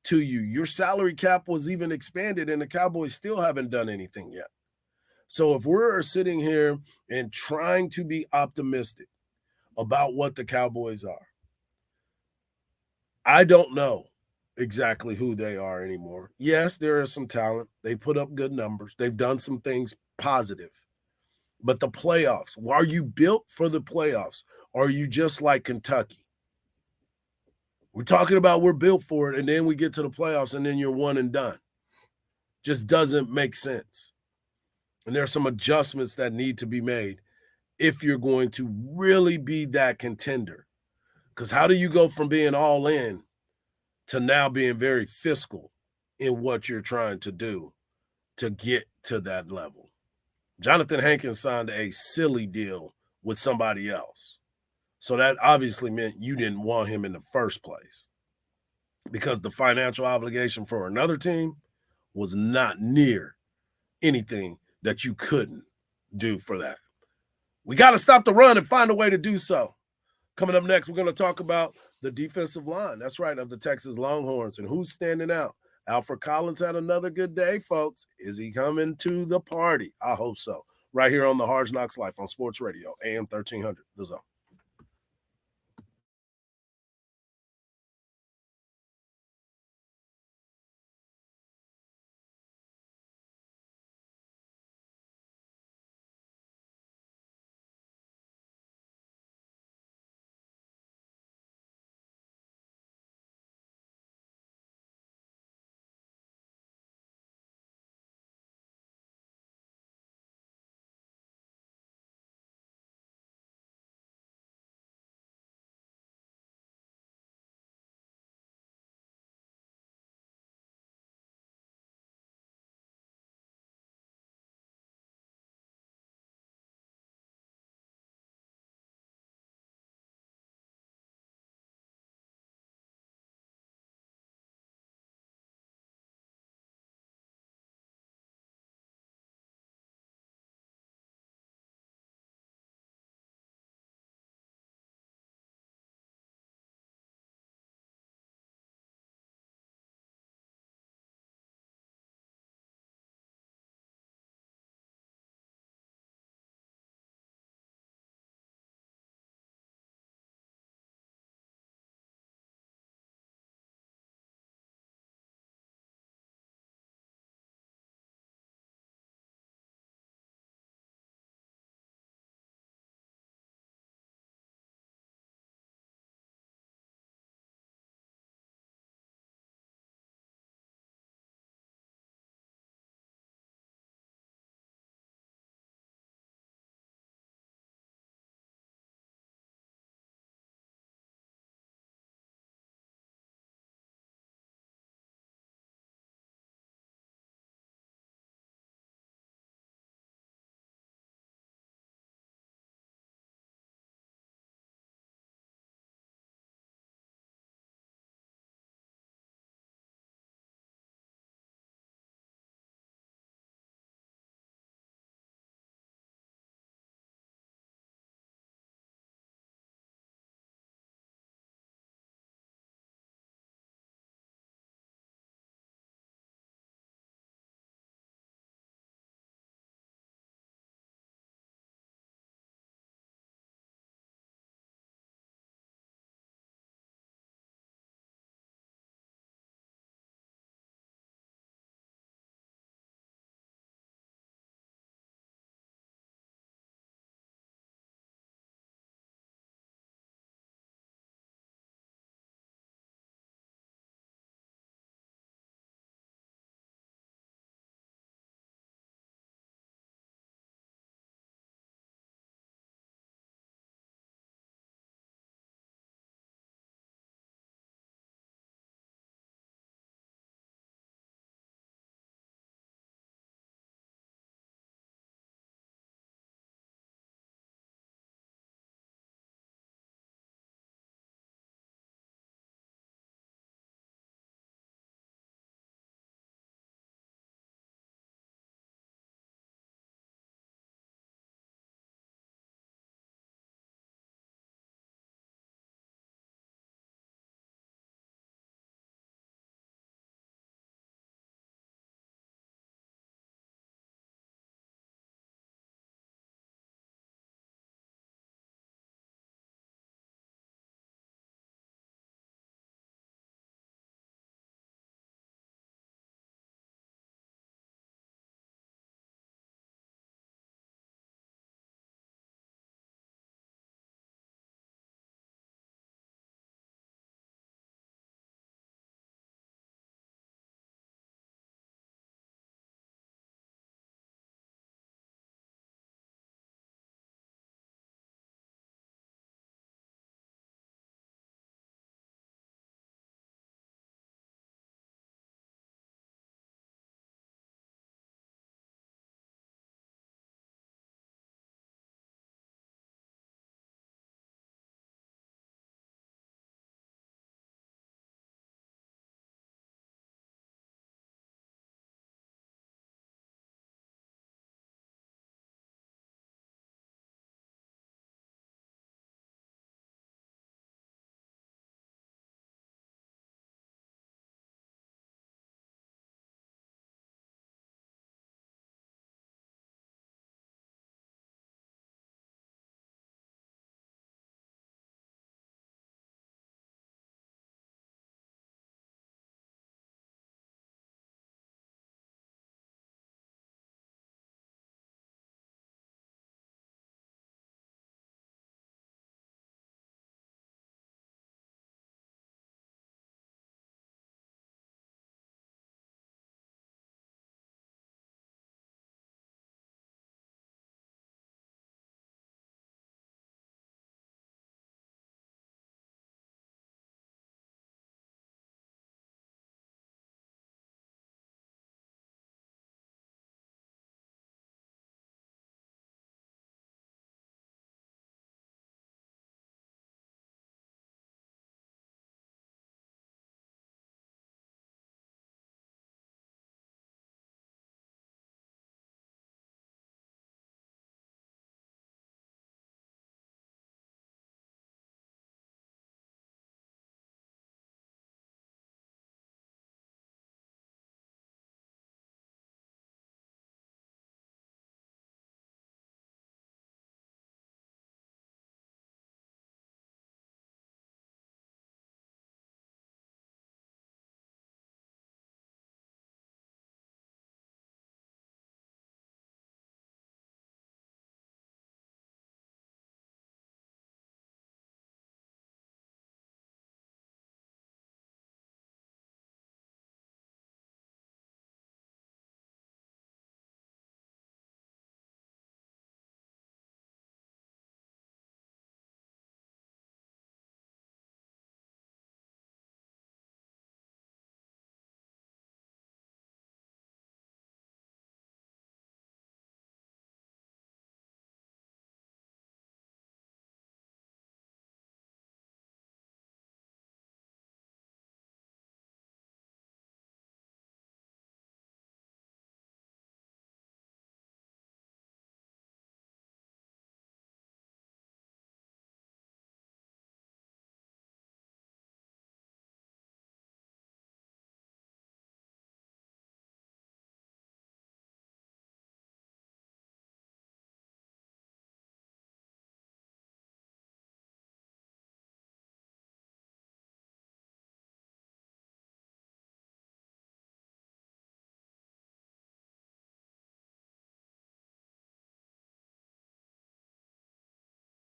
to you. Your salary cap was even expanded, and the Cowboys still haven't done anything yet. So if we're sitting here and trying to be optimistic about what the Cowboys are, I don't know exactly who they are anymore. Yes, there is some talent. They put up good numbers. They've done some things positive. But the playoffs, are you built for the playoffs? Or are you just like Kentucky? We're talking about we're built for it, and then we get to the playoffs, and then you're one and done. Just doesn't make sense. And there's some adjustments that need to be made if you're going to really be that contender. Because how do you go from being all in to now being very fiscal in what you're trying to do to get to that level? Jonathan Hankins signed a silly deal with somebody else. So that obviously meant you didn't want him in the first place because the financial obligation for another team was not near anything that you couldn't do for that. We got to stop the run and find a way to do so. Coming up next, we're going to talk about the defensive line. That's right, of the Texas Longhorns and who's standing out. Alfred Collins had another good day, folks. Is he coming to the party? I hope so. Right here on the Hard Knocks Life on Sports Radio, AM 1300, The Zone.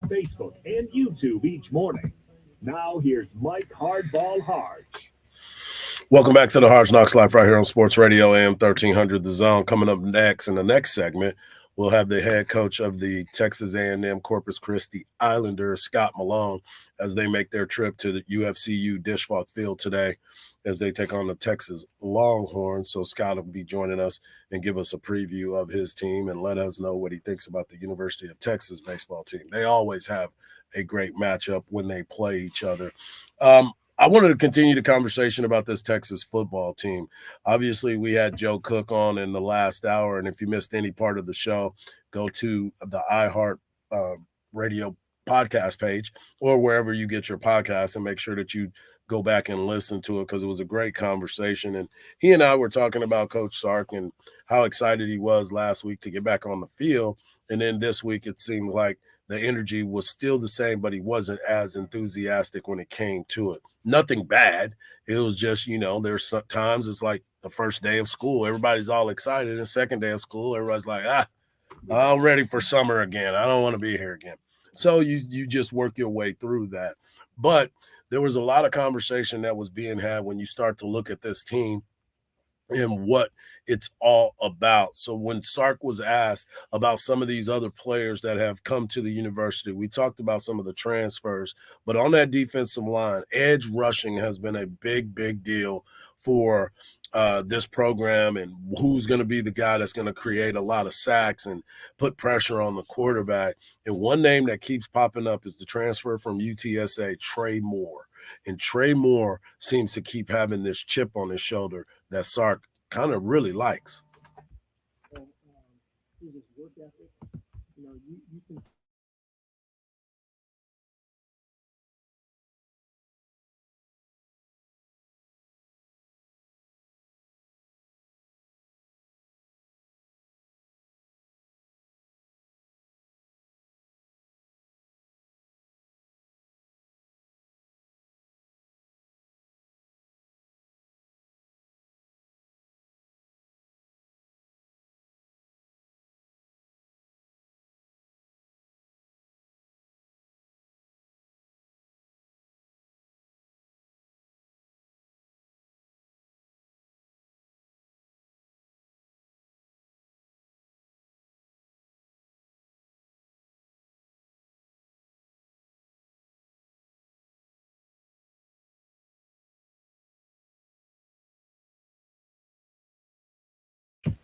Facebook, and YouTube each morning. Now here's Mike Hardball Hardge. Welcome back to the Hard Knocks Live right here on Sports Radio AM 1300 The Zone. Coming up next in the next segment, we'll have the head coach of the Texas A&M Corpus Christi Islanders, Scott Malone, as they make their trip to the UFCU Disch-Falk Field today as they take on the Texas Longhorns. So Scott will be joining us and give us a preview of his team and let us know what he thinks about the University of Texas baseball team. They always have a great matchup when they play each other. I wanted to continue the conversation about this Texas football team. Obviously, we had Joe Cook on in the last hour, and if you missed any part of the show, go to the iHeart Radio podcast page or wherever you get your podcasts and make sure that you go back and listen to it because it was a great conversation. And he and I were talking about Coach Sark and how excited he was last week to get back on the field. And then this week, it seemed like the energy was still the same, but he wasn't as enthusiastic when it came to it. Nothing bad. It was just, there's times it's like the first day of school. Everybody's all excited. And second day of school, everybody's like, I'm ready for summer again. I don't want to be here again. So you just work your way through that. But there was a lot of conversation that was being had when you start to look at this team and what it's all about. So when Sark was asked about some of these other players that have come to the university, we talked about some of the transfers, but on that defensive line, edge rushing has been a big, big deal for this program, and who's going to be the guy that's going to create a lot of sacks and put pressure on the quarterback. And one name that keeps popping up is the transfer from UTSA, Trey Moore. And Trey Moore seems to keep having this chip on his shoulder that Sark kind of really likes. Well, his work ethic, you can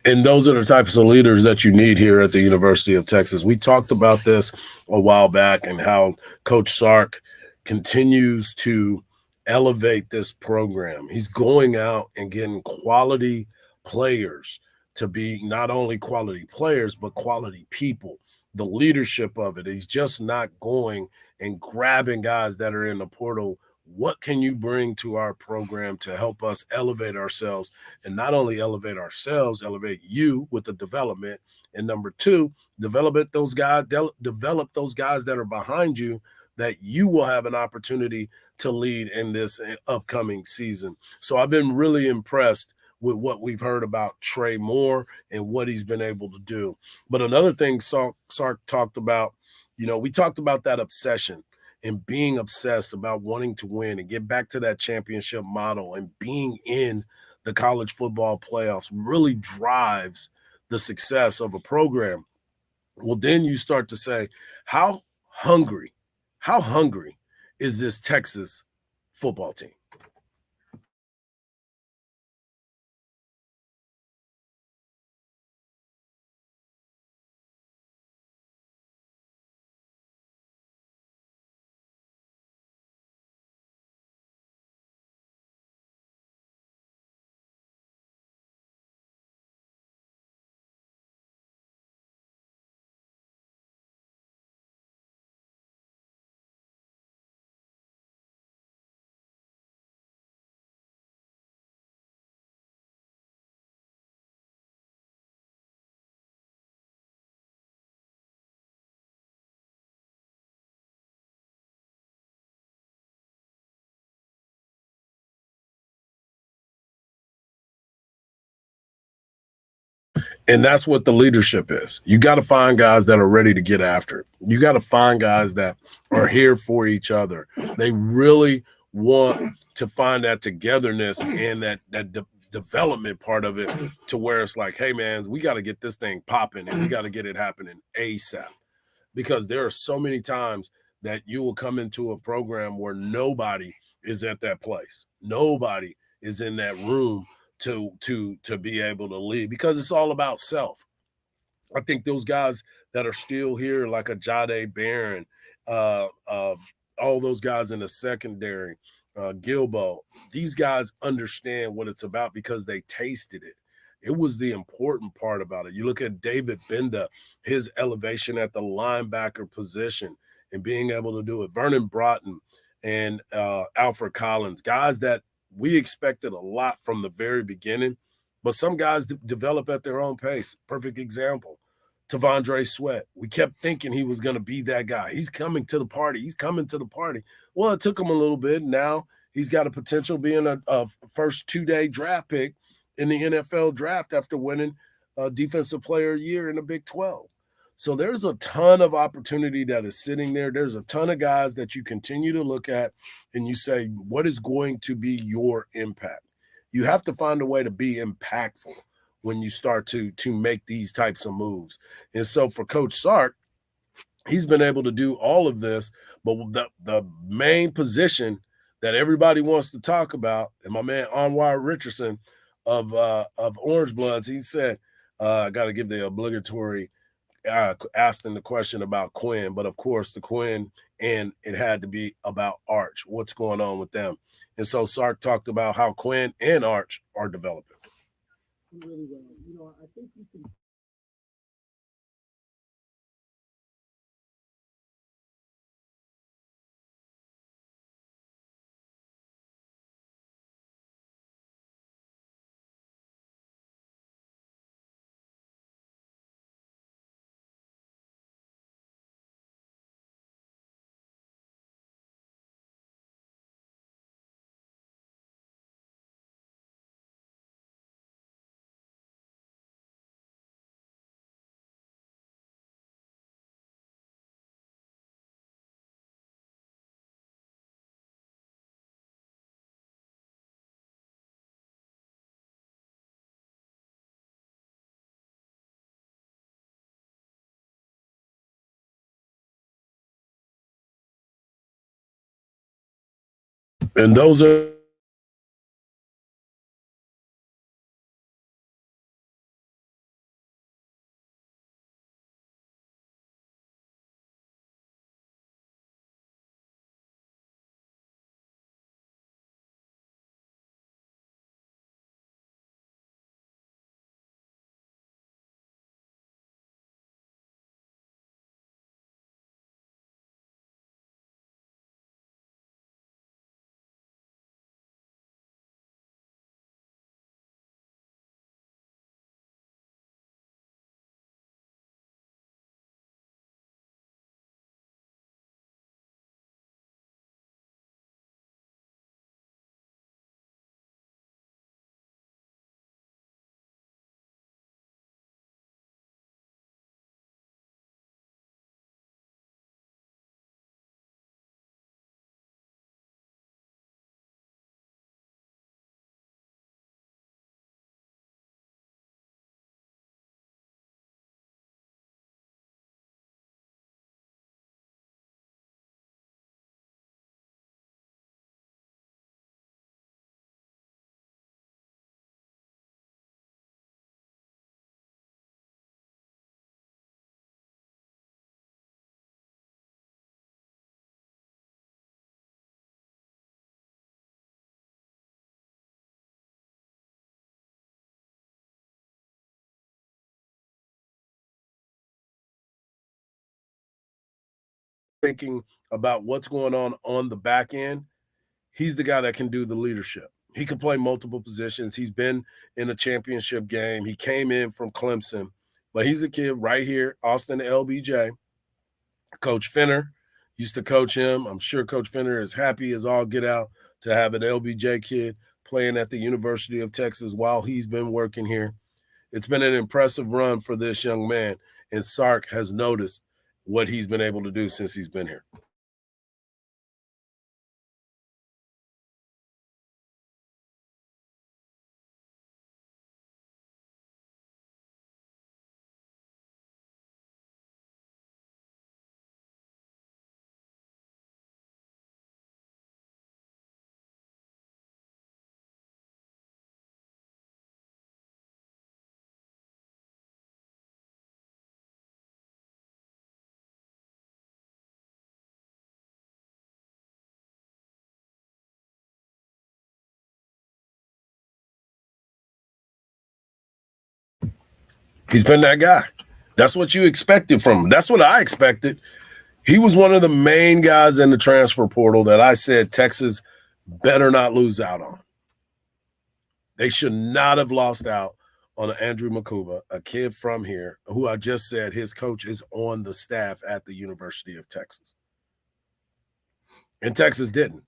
And those are the types of leaders that you need here at the University of Texas. We talked about this a while back and how Coach Sark continues to elevate this program. He's going out and getting quality players to be not only quality players, but quality people. The leadership of it. He's just not going and grabbing guys that are in the portal. What can you bring to our program to help us elevate ourselves? And not only elevate ourselves, elevate you with the development. And number two, develop those guys that are behind you that you will have an opportunity to lead in this upcoming season. So I've been really impressed with what we've heard about Trey Moore and what he's been able to do. But another thing Sark talked about, we talked about that obsession and being obsessed about wanting to win and get back to that championship model and being in the college football playoffs really drives the success of a program. Well, then you start to say, how hungry is this Texas football team? And that's what the leadership is. You got to find guys that are ready to get after it. You got to find guys that are here for each other. They really want to find that togetherness and that development part of it, to where it's like, hey, man, we got to get this thing popping and we got to get it happening ASAP. Because there are so many times that you will come into a program where nobody is at that place. Nobody is in that room to be able to lead, because it's all about self. I think those guys that are still here, like a Jade Barron, all those guys in the secondary, Gilbo, these guys understand what it's about because they tasted it. It was the important part about it. You look at David Benda, his elevation at the linebacker position and being able to do it. Vernon Broughton and Alfred Collins, guys that we expected a lot from the very beginning, but some guys develop at their own pace. Perfect example, Tavondre Sweat. We kept thinking he was going to be that guy. He's coming to the party. He's coming to the party. Well, it took him a little bit. Now he's got a potential being a first 2-day draft pick in the NFL draft after winning Defensive Player of the Year in the Big 12. So there's a ton of opportunity that is sitting there. There's a ton of guys that you continue to look at and you say, what is going to be your impact? You have to find a way to be impactful when you start to make these types of moves. And so for Coach Sark, he's been able to do all of this, but the main position that everybody wants to talk about, and my man Anwar Richardson of Orange Bloods, he said, I got to give the obligatory asking the question about Quinn, but of course the Quinn, and it had to be about Arch. What's going on with them? And so Sark talked about how Quinn and Arch are developing. Really well. You know, I think you can. And those are thinking about what's going on the back end. He's the guy that can do the leadership. He can play multiple positions. He's been in a championship game. He came in from Clemson, but he's a kid right here, Austin LBJ. Coach Fenner used to coach him. I'm sure Coach Fenner is happy as all get out to have an LBJ kid playing at the University of Texas while he's been working here. It's been an impressive run for this young man, and Sark has noticed what he's been able to do since he's been here. He's been that guy. That's what you expected from him. That's what I expected. He was one of the main guys in the transfer portal that I said Texas better not lose out on. They should not have lost out on Andrew Makuba, a kid from here, who I just said his coach is on the staff at the University of Texas. And Texas didn't.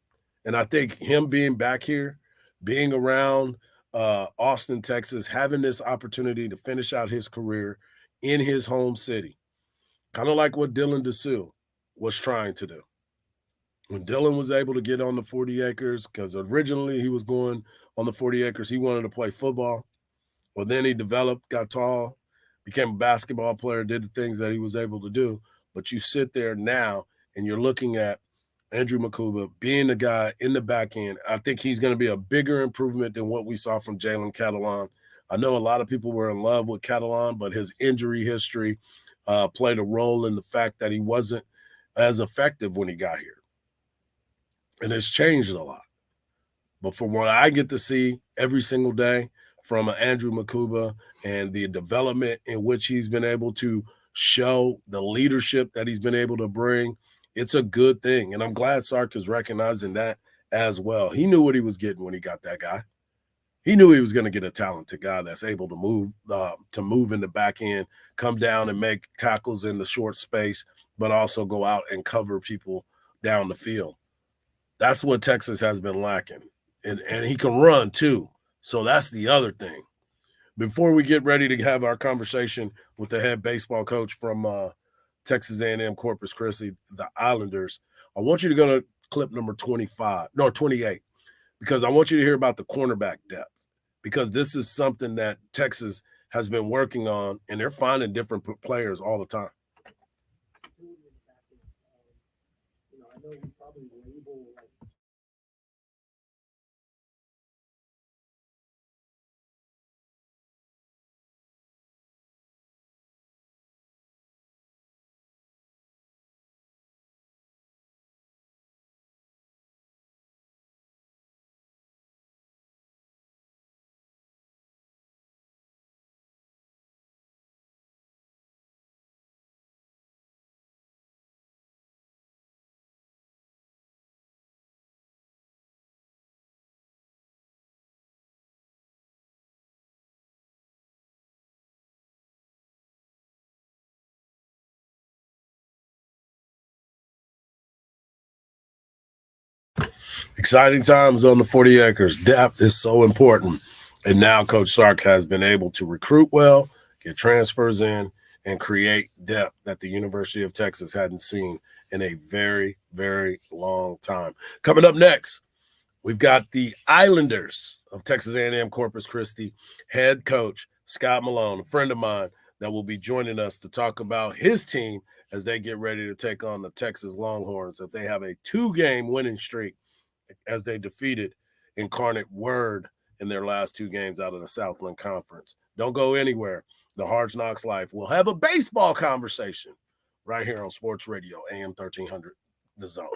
And I think him being back here, being around Austin, Texas, having this opportunity to finish out his career in his home city, kind of like what Dylan DeSue was trying to do. When Dylan was able to get on the 40 acres, because originally he was going on the 40 acres, he wanted to play football. Well, then he developed, got tall, became a basketball player, did the things that he was able to do. But you sit there now and you're looking at Andrew Makuba being the guy in the back end. I think he's going to be a bigger improvement than what we saw from Jalen Catalon. I know a lot of people were in love with Catalon, but his injury history played a role in the fact that he wasn't as effective when he got here. And it's changed a lot. But from what I get to see every single day from Andrew Makuba and the development in which he's been able to show, the leadership that he's been able to bring, it's a good thing. And I'm glad Sark is recognizing that as well. He knew what he was getting when he got that guy. He knew he was going to get a talented guy that's able to move in the back end, come down and make tackles in the short space, but also go out and cover people down the field. That's what Texas has been lacking. And he can run too. So that's the other thing. Before we get ready to have our conversation with the head baseball coach from Texas A&M Corpus Christi, the Islanders, I want you to go to clip number 28, because I want you to hear about the cornerback depth, because this is something that Texas has been working on, and they're finding different players all the time. I know we probably label like Exciting times on the 40 acres. Depth is so important. And now Coach Sark has been able to recruit well, get transfers in, and create depth that the University of Texas hadn't seen in a very, very long time. Coming up next, we've got the Islanders of Texas A&M Corpus Christi head coach Scott Malone, a friend of mine, that will be joining us to talk about his team as they get ready to take on the Texas Longhorns, if they have a 2-game winning streak as they defeated Incarnate Word in their last 2 games out of the Southland Conference. Don't go anywhere. The Hard Knocks Life. We'll have a baseball conversation right here on Sports Radio, AM 1300, The Zone.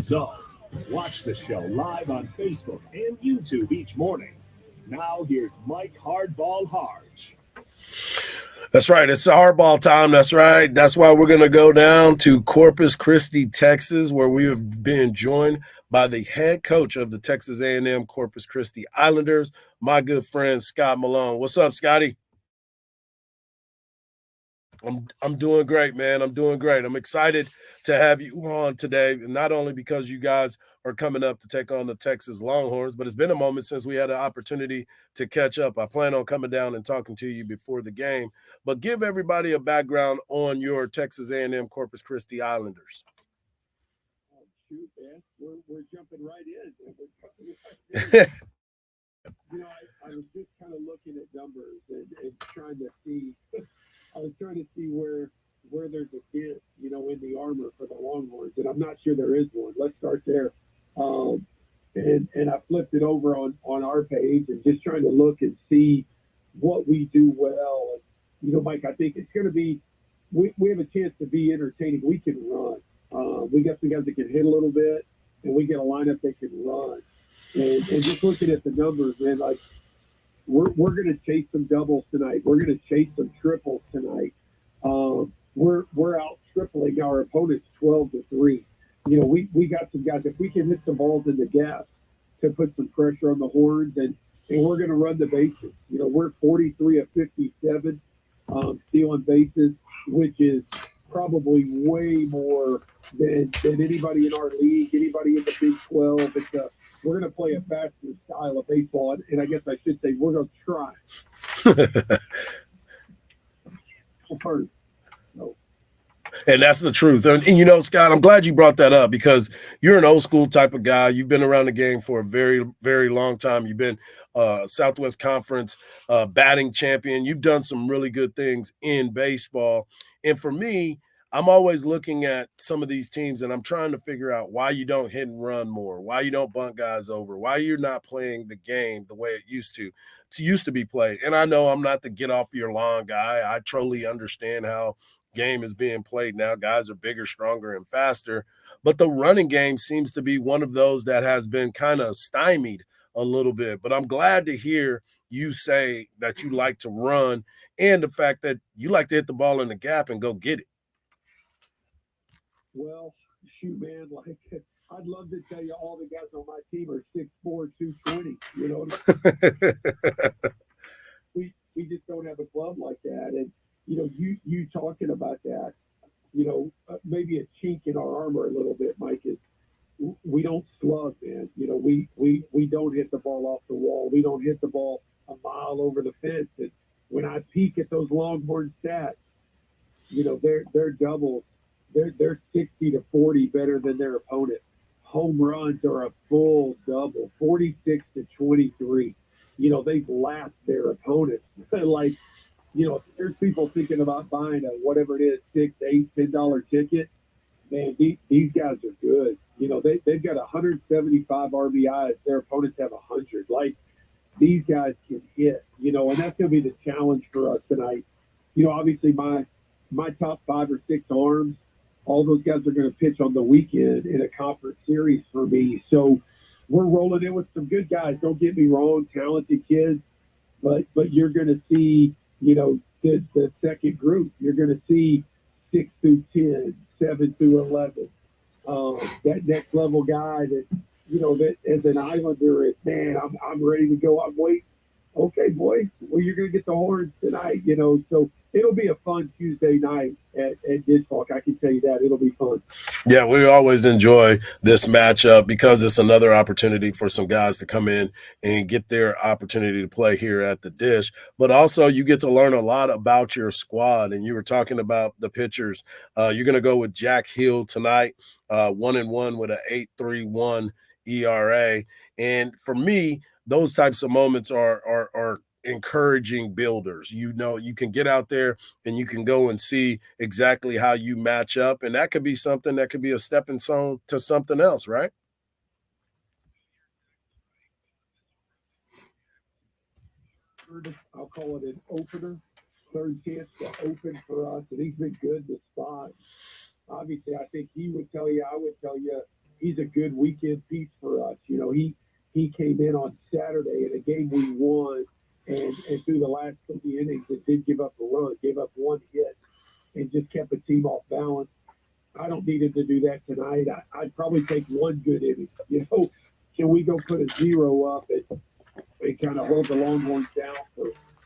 Zone. Watch the show live on Facebook and YouTube each morning. Now here's Mike Hardball Hardge. That's right. It's hardball time. That's right. That's why we're going to go down to Corpus Christi, Texas, where we have been joined by the head coach of the Texas A&M Corpus Christi Islanders, my good friend Scott Malone. What's up, Scotty? I'm doing great, man. I'm doing great. I'm excited to have you on today, not only because you guys are coming up to take on the Texas Longhorns, but it's been a moment since we had an opportunity to catch up. I plan on coming down and talking to you before the game, but give everybody a background on your Texas A&M Corpus Christi Islanders. Oh, shoot, man. We're jumping right in. You know, I was just kind of looking at numbers and trying to see. I was trying to see where there's a dent, you know, in the armor for the Longhorns, and I'm not sure there is one. Let's start there. And I flipped it over on our page and just trying to look and see what we do well. And, you know, Mike, I think it's going to be we have a chance to be entertaining. We can run. We got some guys that can hit a little bit, and we get a lineup that can run. And just looking at the numbers, man, like we're going to chase some doubles tonight. We're going to chase some triples tonight. We're out tripling our opponents 12-3. You know, we got some guys. If we can hit some balls in the gap to put some pressure on the Horns, and we're going to run the bases. You know, we're 43 of 57 stealing bases, which is probably way more than anybody in our league, anybody in the Big 12. We're going to play a faster style of baseball, and I guess I should say we're going to try. First. No. And that's the truth. And, you know, Scott, I'm glad you brought that up because you're an old school type of guy. You've been around the game for a very, very long time. You've been Southwest Conference batting champion. You've done some really good things in baseball. And for me, I'm always looking at some of these teams and I'm trying to figure out why you don't hit and run more, why you don't bunt guys over, why you're not playing the game the way it used to be played. And I know I'm not the get off your lawn guy. I totally understand how game is being played now. Guys are bigger, stronger, and faster. But the running game seems to be one of those that has been kind of stymied a little bit. But I'm glad to hear you say that you like to run and the fact that you like to hit the ball in the gap and go get it. Well, shoot, man, like I'd love to tell you all the guys on my team are 6'4", 220. You know, we just don't have a club like that. And you know, you talking about that, you know, maybe a chink in our armor a little bit, Mike, is we don't slug, man. You know, we don't hit the ball off the wall. We don't hit the ball a mile over the fence. And when I peek at those Longhorn stats, you know, they're doubles. They're 60-40 better than their opponent. Home runs are a full double, 46-23. You know, they've lapped their opponents. Like, you know, if there's people thinking about buying a whatever it is, $6, $8, $10 ticket, man, these guys are good. You know, they've got 175 RBIs. Their opponents have 100. Like, these guys can hit, you know, and that's going to be the challenge for us tonight. You know, obviously my top 5 or 6 arms, all those guys are going to pitch on the weekend in a conference series for me. So we're rolling in with some good guys. Don't get me wrong, talented kids, but you're going to see, you know, the second group. You're going to see 6 through 10, 7 through 11. That next level guy that, you know, that as an Islander is, man, I'm ready to go. I'm waiting. Okay, boy, well, you're going to get the Horns tonight, you know. So it'll be a fun Tuesday night at Ditch Talk. I can tell you that. It'll be fun. Yeah, we always enjoy this matchup because it's another opportunity for some guys to come in and get their opportunity to play here at the Dish. But also you get to learn a lot about your squad. And you were talking about the pitchers. You're going to go with Jack Hill tonight, 1-1 with an 8.31 ERA. And for me, those types of moments are encouraging builders. You know, you can get out there and you can go and see exactly how you match up. And that could be something that could be a stepping stone to something else, right? I'll call it an opener, third chance to open for us. And he's been good in the spot. Obviously, I think he would tell you, I would tell you, he's a good weekend piece for us. You know, he came in on Saturday in a game we won, and through the last 50 innings, it did give up a run, gave up one hit, and just kept the team off balance. I don't need him to do that tonight. I'd probably take one good inning. You know, can we go put a 0 up and kind of hold the Longhorns down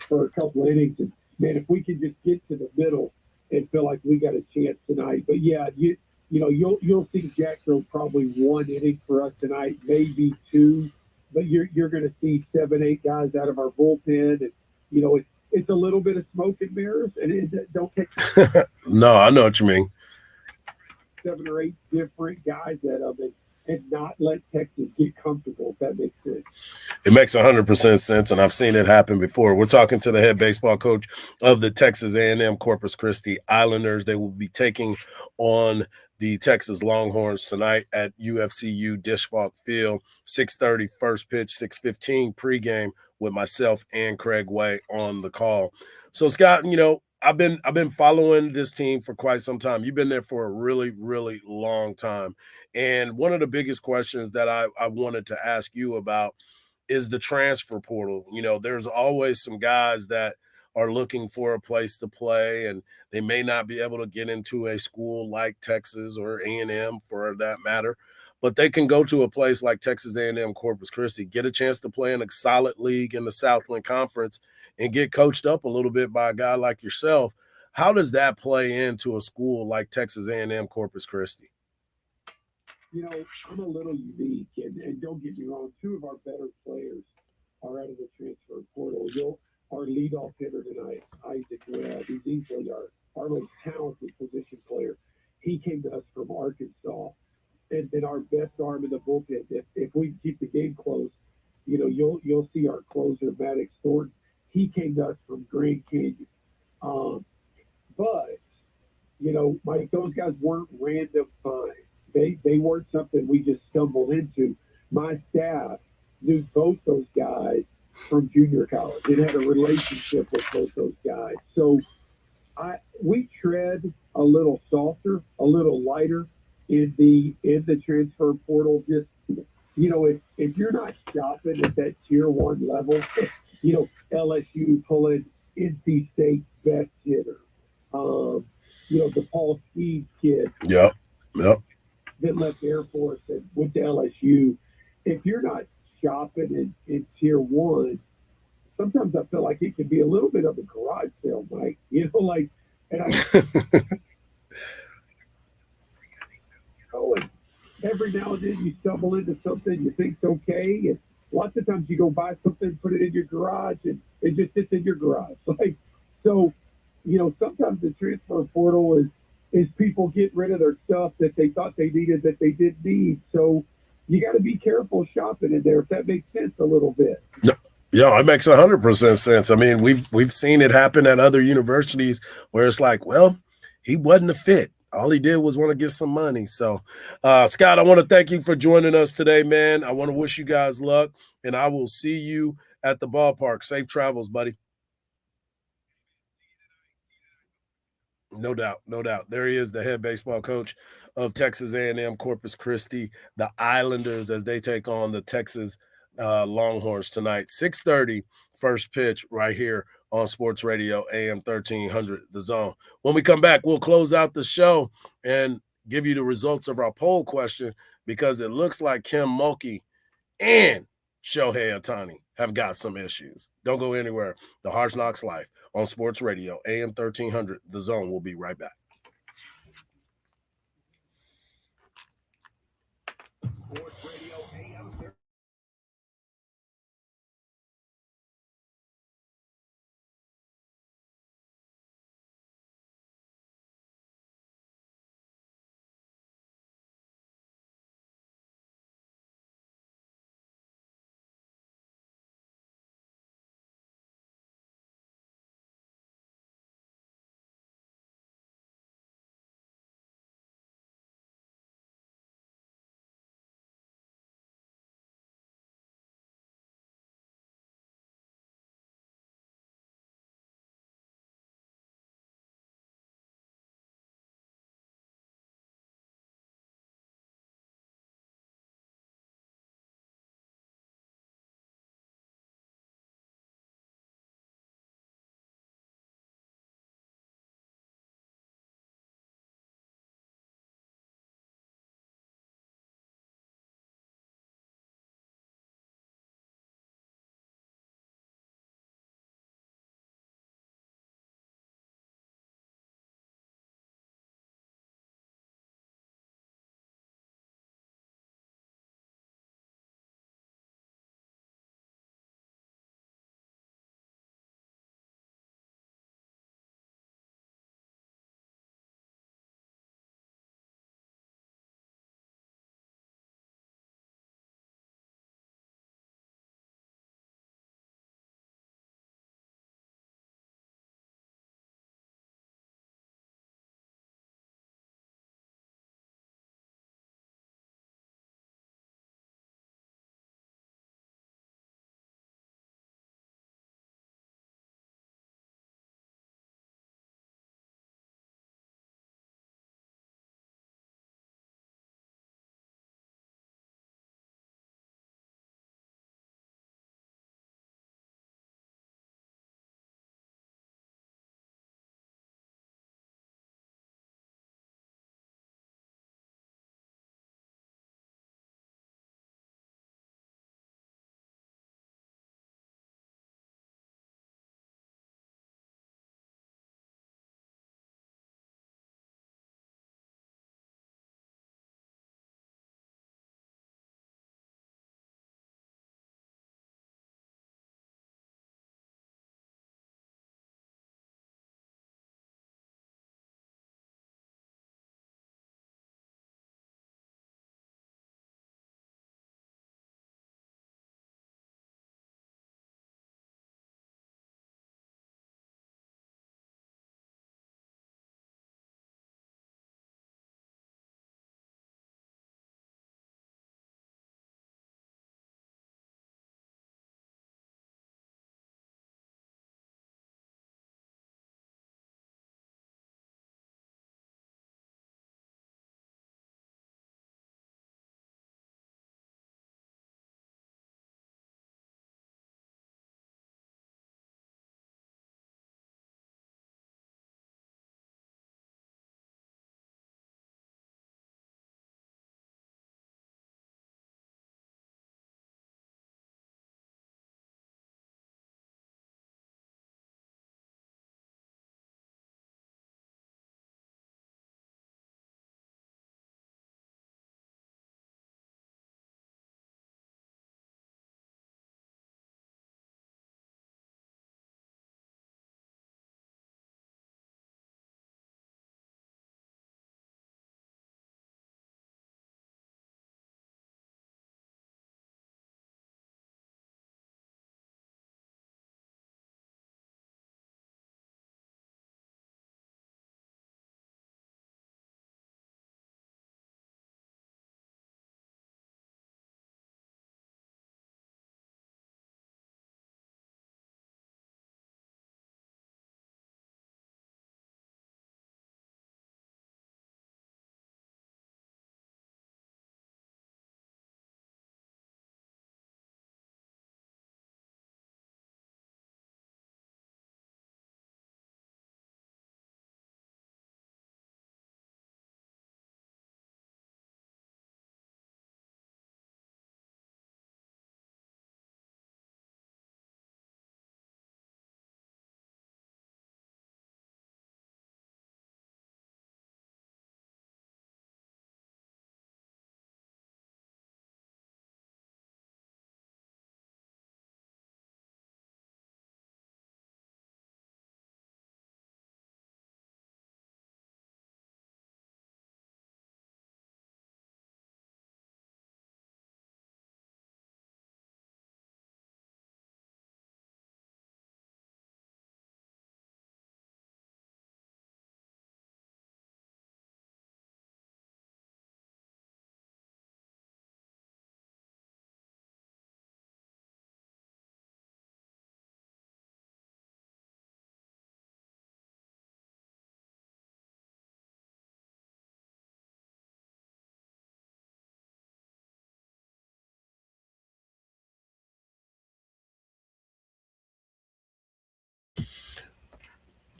for a couple of innings? And man, if we can just get to the middle and feel like we got a chance tonight. But yeah, you know, you'll see Jack throw probably one inning for us tonight, maybe two. But you're going to see 7, 8 guys out of our bullpen, and you know it's a little bit of smoke and mirrors, and don't take No, I know what you mean. 7 or 8 different guys at them and not let Texas get comfortable, if that makes sense. It makes 100% sense, and I've seen it happen before. We're talking to the head baseball coach of the Texas A&M Corpus Christi Islanders. They will be taking on the Texas Longhorns tonight at UFCU Disch-Falk Field, 6:30 first pitch, 6:15 pregame with myself and Craig Way on the call. So, Scott, you know, I've been following this team for quite some time. You've been there for a really, really long time. And one of the biggest questions that I wanted to ask you about is the transfer portal. You know, there's always some guys that are looking for a place to play, and they may not be able to get into a school like Texas or A&M for that matter, but they can go to a place like Texas A&M Corpus Christi, get a chance to play in a solid league in the Southland Conference, and get coached up a little bit by a guy like yourself. How does that play into a school like Texas A&M Corpus Christi? You know, I'm a little unique, and don't get me wrong, 2 of our better players are out of the transfer portal. Our leadoff hitter tonight, Isaac Webb, he's easily our most talented position player. He came to us from Arkansas, and our best arm in the bullpen. If we keep the game close, you know, you'll see our closer, Maddox Thornton. He came to us from Grand Canyon. But, you know, Mike, those guys weren't random finds. They weren't something we just stumbled into. My staff knew both those guys from junior college. It had a relationship with both those guys. So we tread a little softer, a little lighter in the transfer portal. Just, you know, if you're not shopping at that tier 1 level, you know, LSU pulling NC State best hitter, you know, the Paul Steed kid. Yep. That left Air Force and went to LSU. If you're not shopping in tier 1, sometimes I feel like it can be a little bit of a garage sale, Mike. You know, like, and and every now and then you stumble into something you think's okay, and lots of times you go buy something, put it in your garage, and it just sits in your garage. Like, so, you know, sometimes the transfer portal is people get rid of their stuff that they thought they needed that they didn't need. So you got to be careful shopping in there, if that makes sense a little bit. Yeah, it makes 100% sense. I mean, we've seen it happen at other universities where it's like, well, he wasn't a fit. All he did was want to get some money. So, Scott, I want to thank you for joining us today, man. I want to wish you guys luck, and I will see you at the ballpark. Safe travels, buddy. No doubt, no doubt. There he is, the head baseball coach of Texas A&M Corpus Christi, the Islanders, as they take on the Texas Longhorns tonight. 6:30 first pitch right here on Sports Radio AM 1300, The Zone. When we come back, we'll close out the show and give you the results of our poll question, because it looks like Kim Mulkey and Shohei Ohtani have got some issues. Don't go anywhere. The Hard Knocks Life on Sports Radio, AM 1300. The Zone will be right back. Sports Radio AM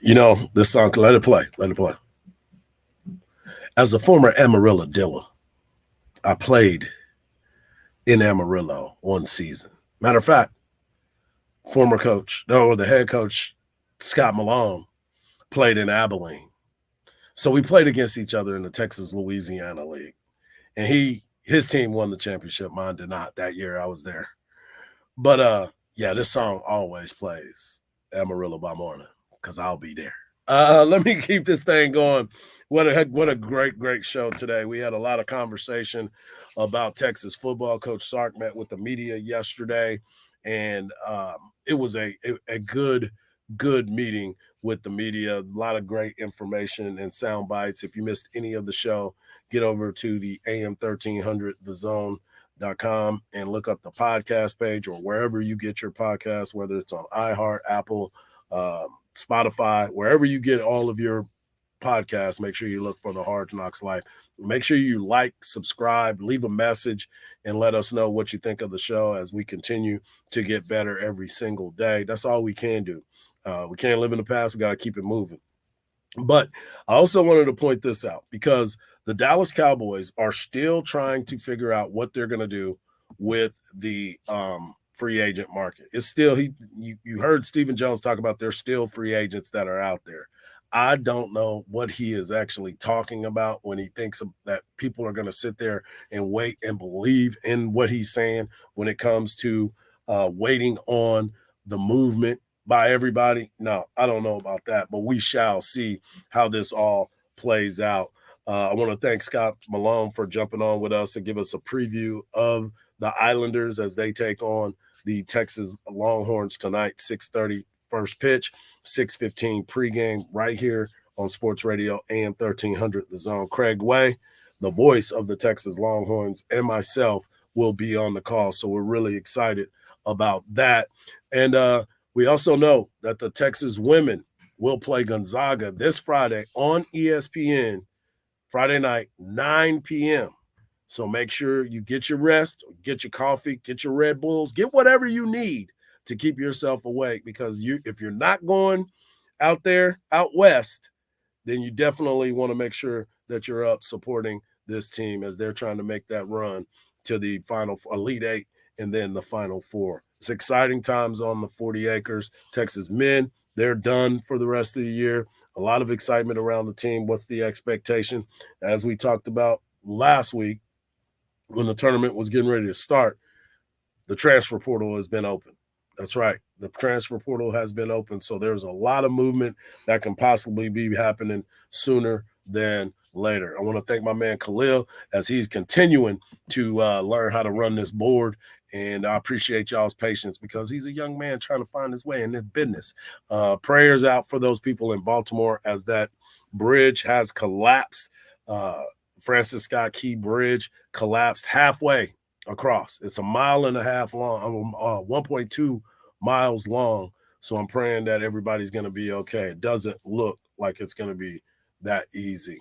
You know, this song, let it play. Let it play. As a former Amarillo dealer, I played in Amarillo one season. Matter of fact, the head coach, Scott Malone, played in Abilene. So we played against each other in the Texas-Louisiana League. And his team won the championship. Mine did not that year. I was there. But yeah, this song always plays Amarillo by morning because I'll be there. Let me keep this thing going. What a great show today. We had a lot of conversation about Texas football. Coach Sark met with the media yesterday, and it was a good meeting with the media. A lot of great information and sound bites. If you missed any of the show, get over to the AM 1300 thezone.com and look up the podcast page or wherever you get your podcast, whether it's on iHeart, Apple, Spotify, wherever you get all of your podcasts. Make sure you look for the Hard Knocks Life. Make sure you like, subscribe, leave a message, and let us know what you think of the show as we continue to get better every single day. That's all we can do. We can't live in the past. We got to keep it moving. But I also wanted to point this out because the Dallas Cowboys are still trying to figure out what they're going to do with the free agent market. It's still, you heard Stephen Jones talk about there's still free agents that are out there. I don't know what he is actually talking about when he thinks that people are going to sit there and wait and believe in what he's saying when it comes to waiting on the movement by everybody. No, I don't know about that, but we shall see how this all plays out. I want to thank Scott Malone for jumping on with us and give us a preview of the Islanders as they take on the Texas Longhorns tonight, 6:30 first pitch, 6:15 pregame right here on Sports Radio AM 1300 The Zone. Craig Way, the voice of the Texas Longhorns, and myself will be on the call, so we're really excited about that. And we also know that the Texas women will play Gonzaga this Friday on ESPN, Friday night, 9 p.m. So make sure you get your rest, get your coffee, get your Red Bulls, get whatever you need to keep yourself awake, because if you're not going out there, out west, then you definitely want to make sure that you're up supporting this team as they're trying to make that run to the final Elite Eight and then the Final Four. It's exciting times on the 40 acres. Texas men, they're done for the rest of the year. A lot of excitement around the team. What's the expectation? As we talked about last week when the tournament was getting ready to start, the transfer portal has been open. That's right. The transfer portal has been open. So there's a lot of movement that can possibly be happening sooner than later. I want to thank my man Khalil as he's continuing to learn how to run this board. And I appreciate y'all's patience because he's a young man trying to find his way in this business. Prayers out for those people in Baltimore as that bridge has collapsed. Francis Scott Key Bridge collapsed halfway across. It's 1.5 miles long, 1.2 miles long. So I'm praying that everybody's going to be okay. It doesn't look like it's going to be that easy.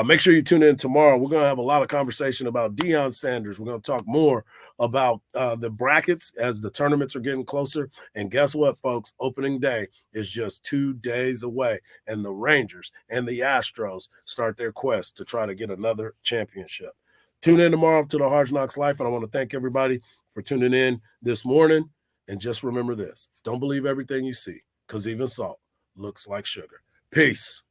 Make sure you tune in tomorrow. We're going to have a lot of conversation about Deion Sanders. We're going to talk more about the brackets as the tournaments are getting closer. And guess what, folks? Opening day is just 2 days away. And the Rangers and the Astros start their quest to try to get another championship. Tune in tomorrow to the Hard Knocks Life. And I want to thank everybody for tuning in this morning. And just remember this. Don't believe everything you see, because even salt looks like sugar. Peace.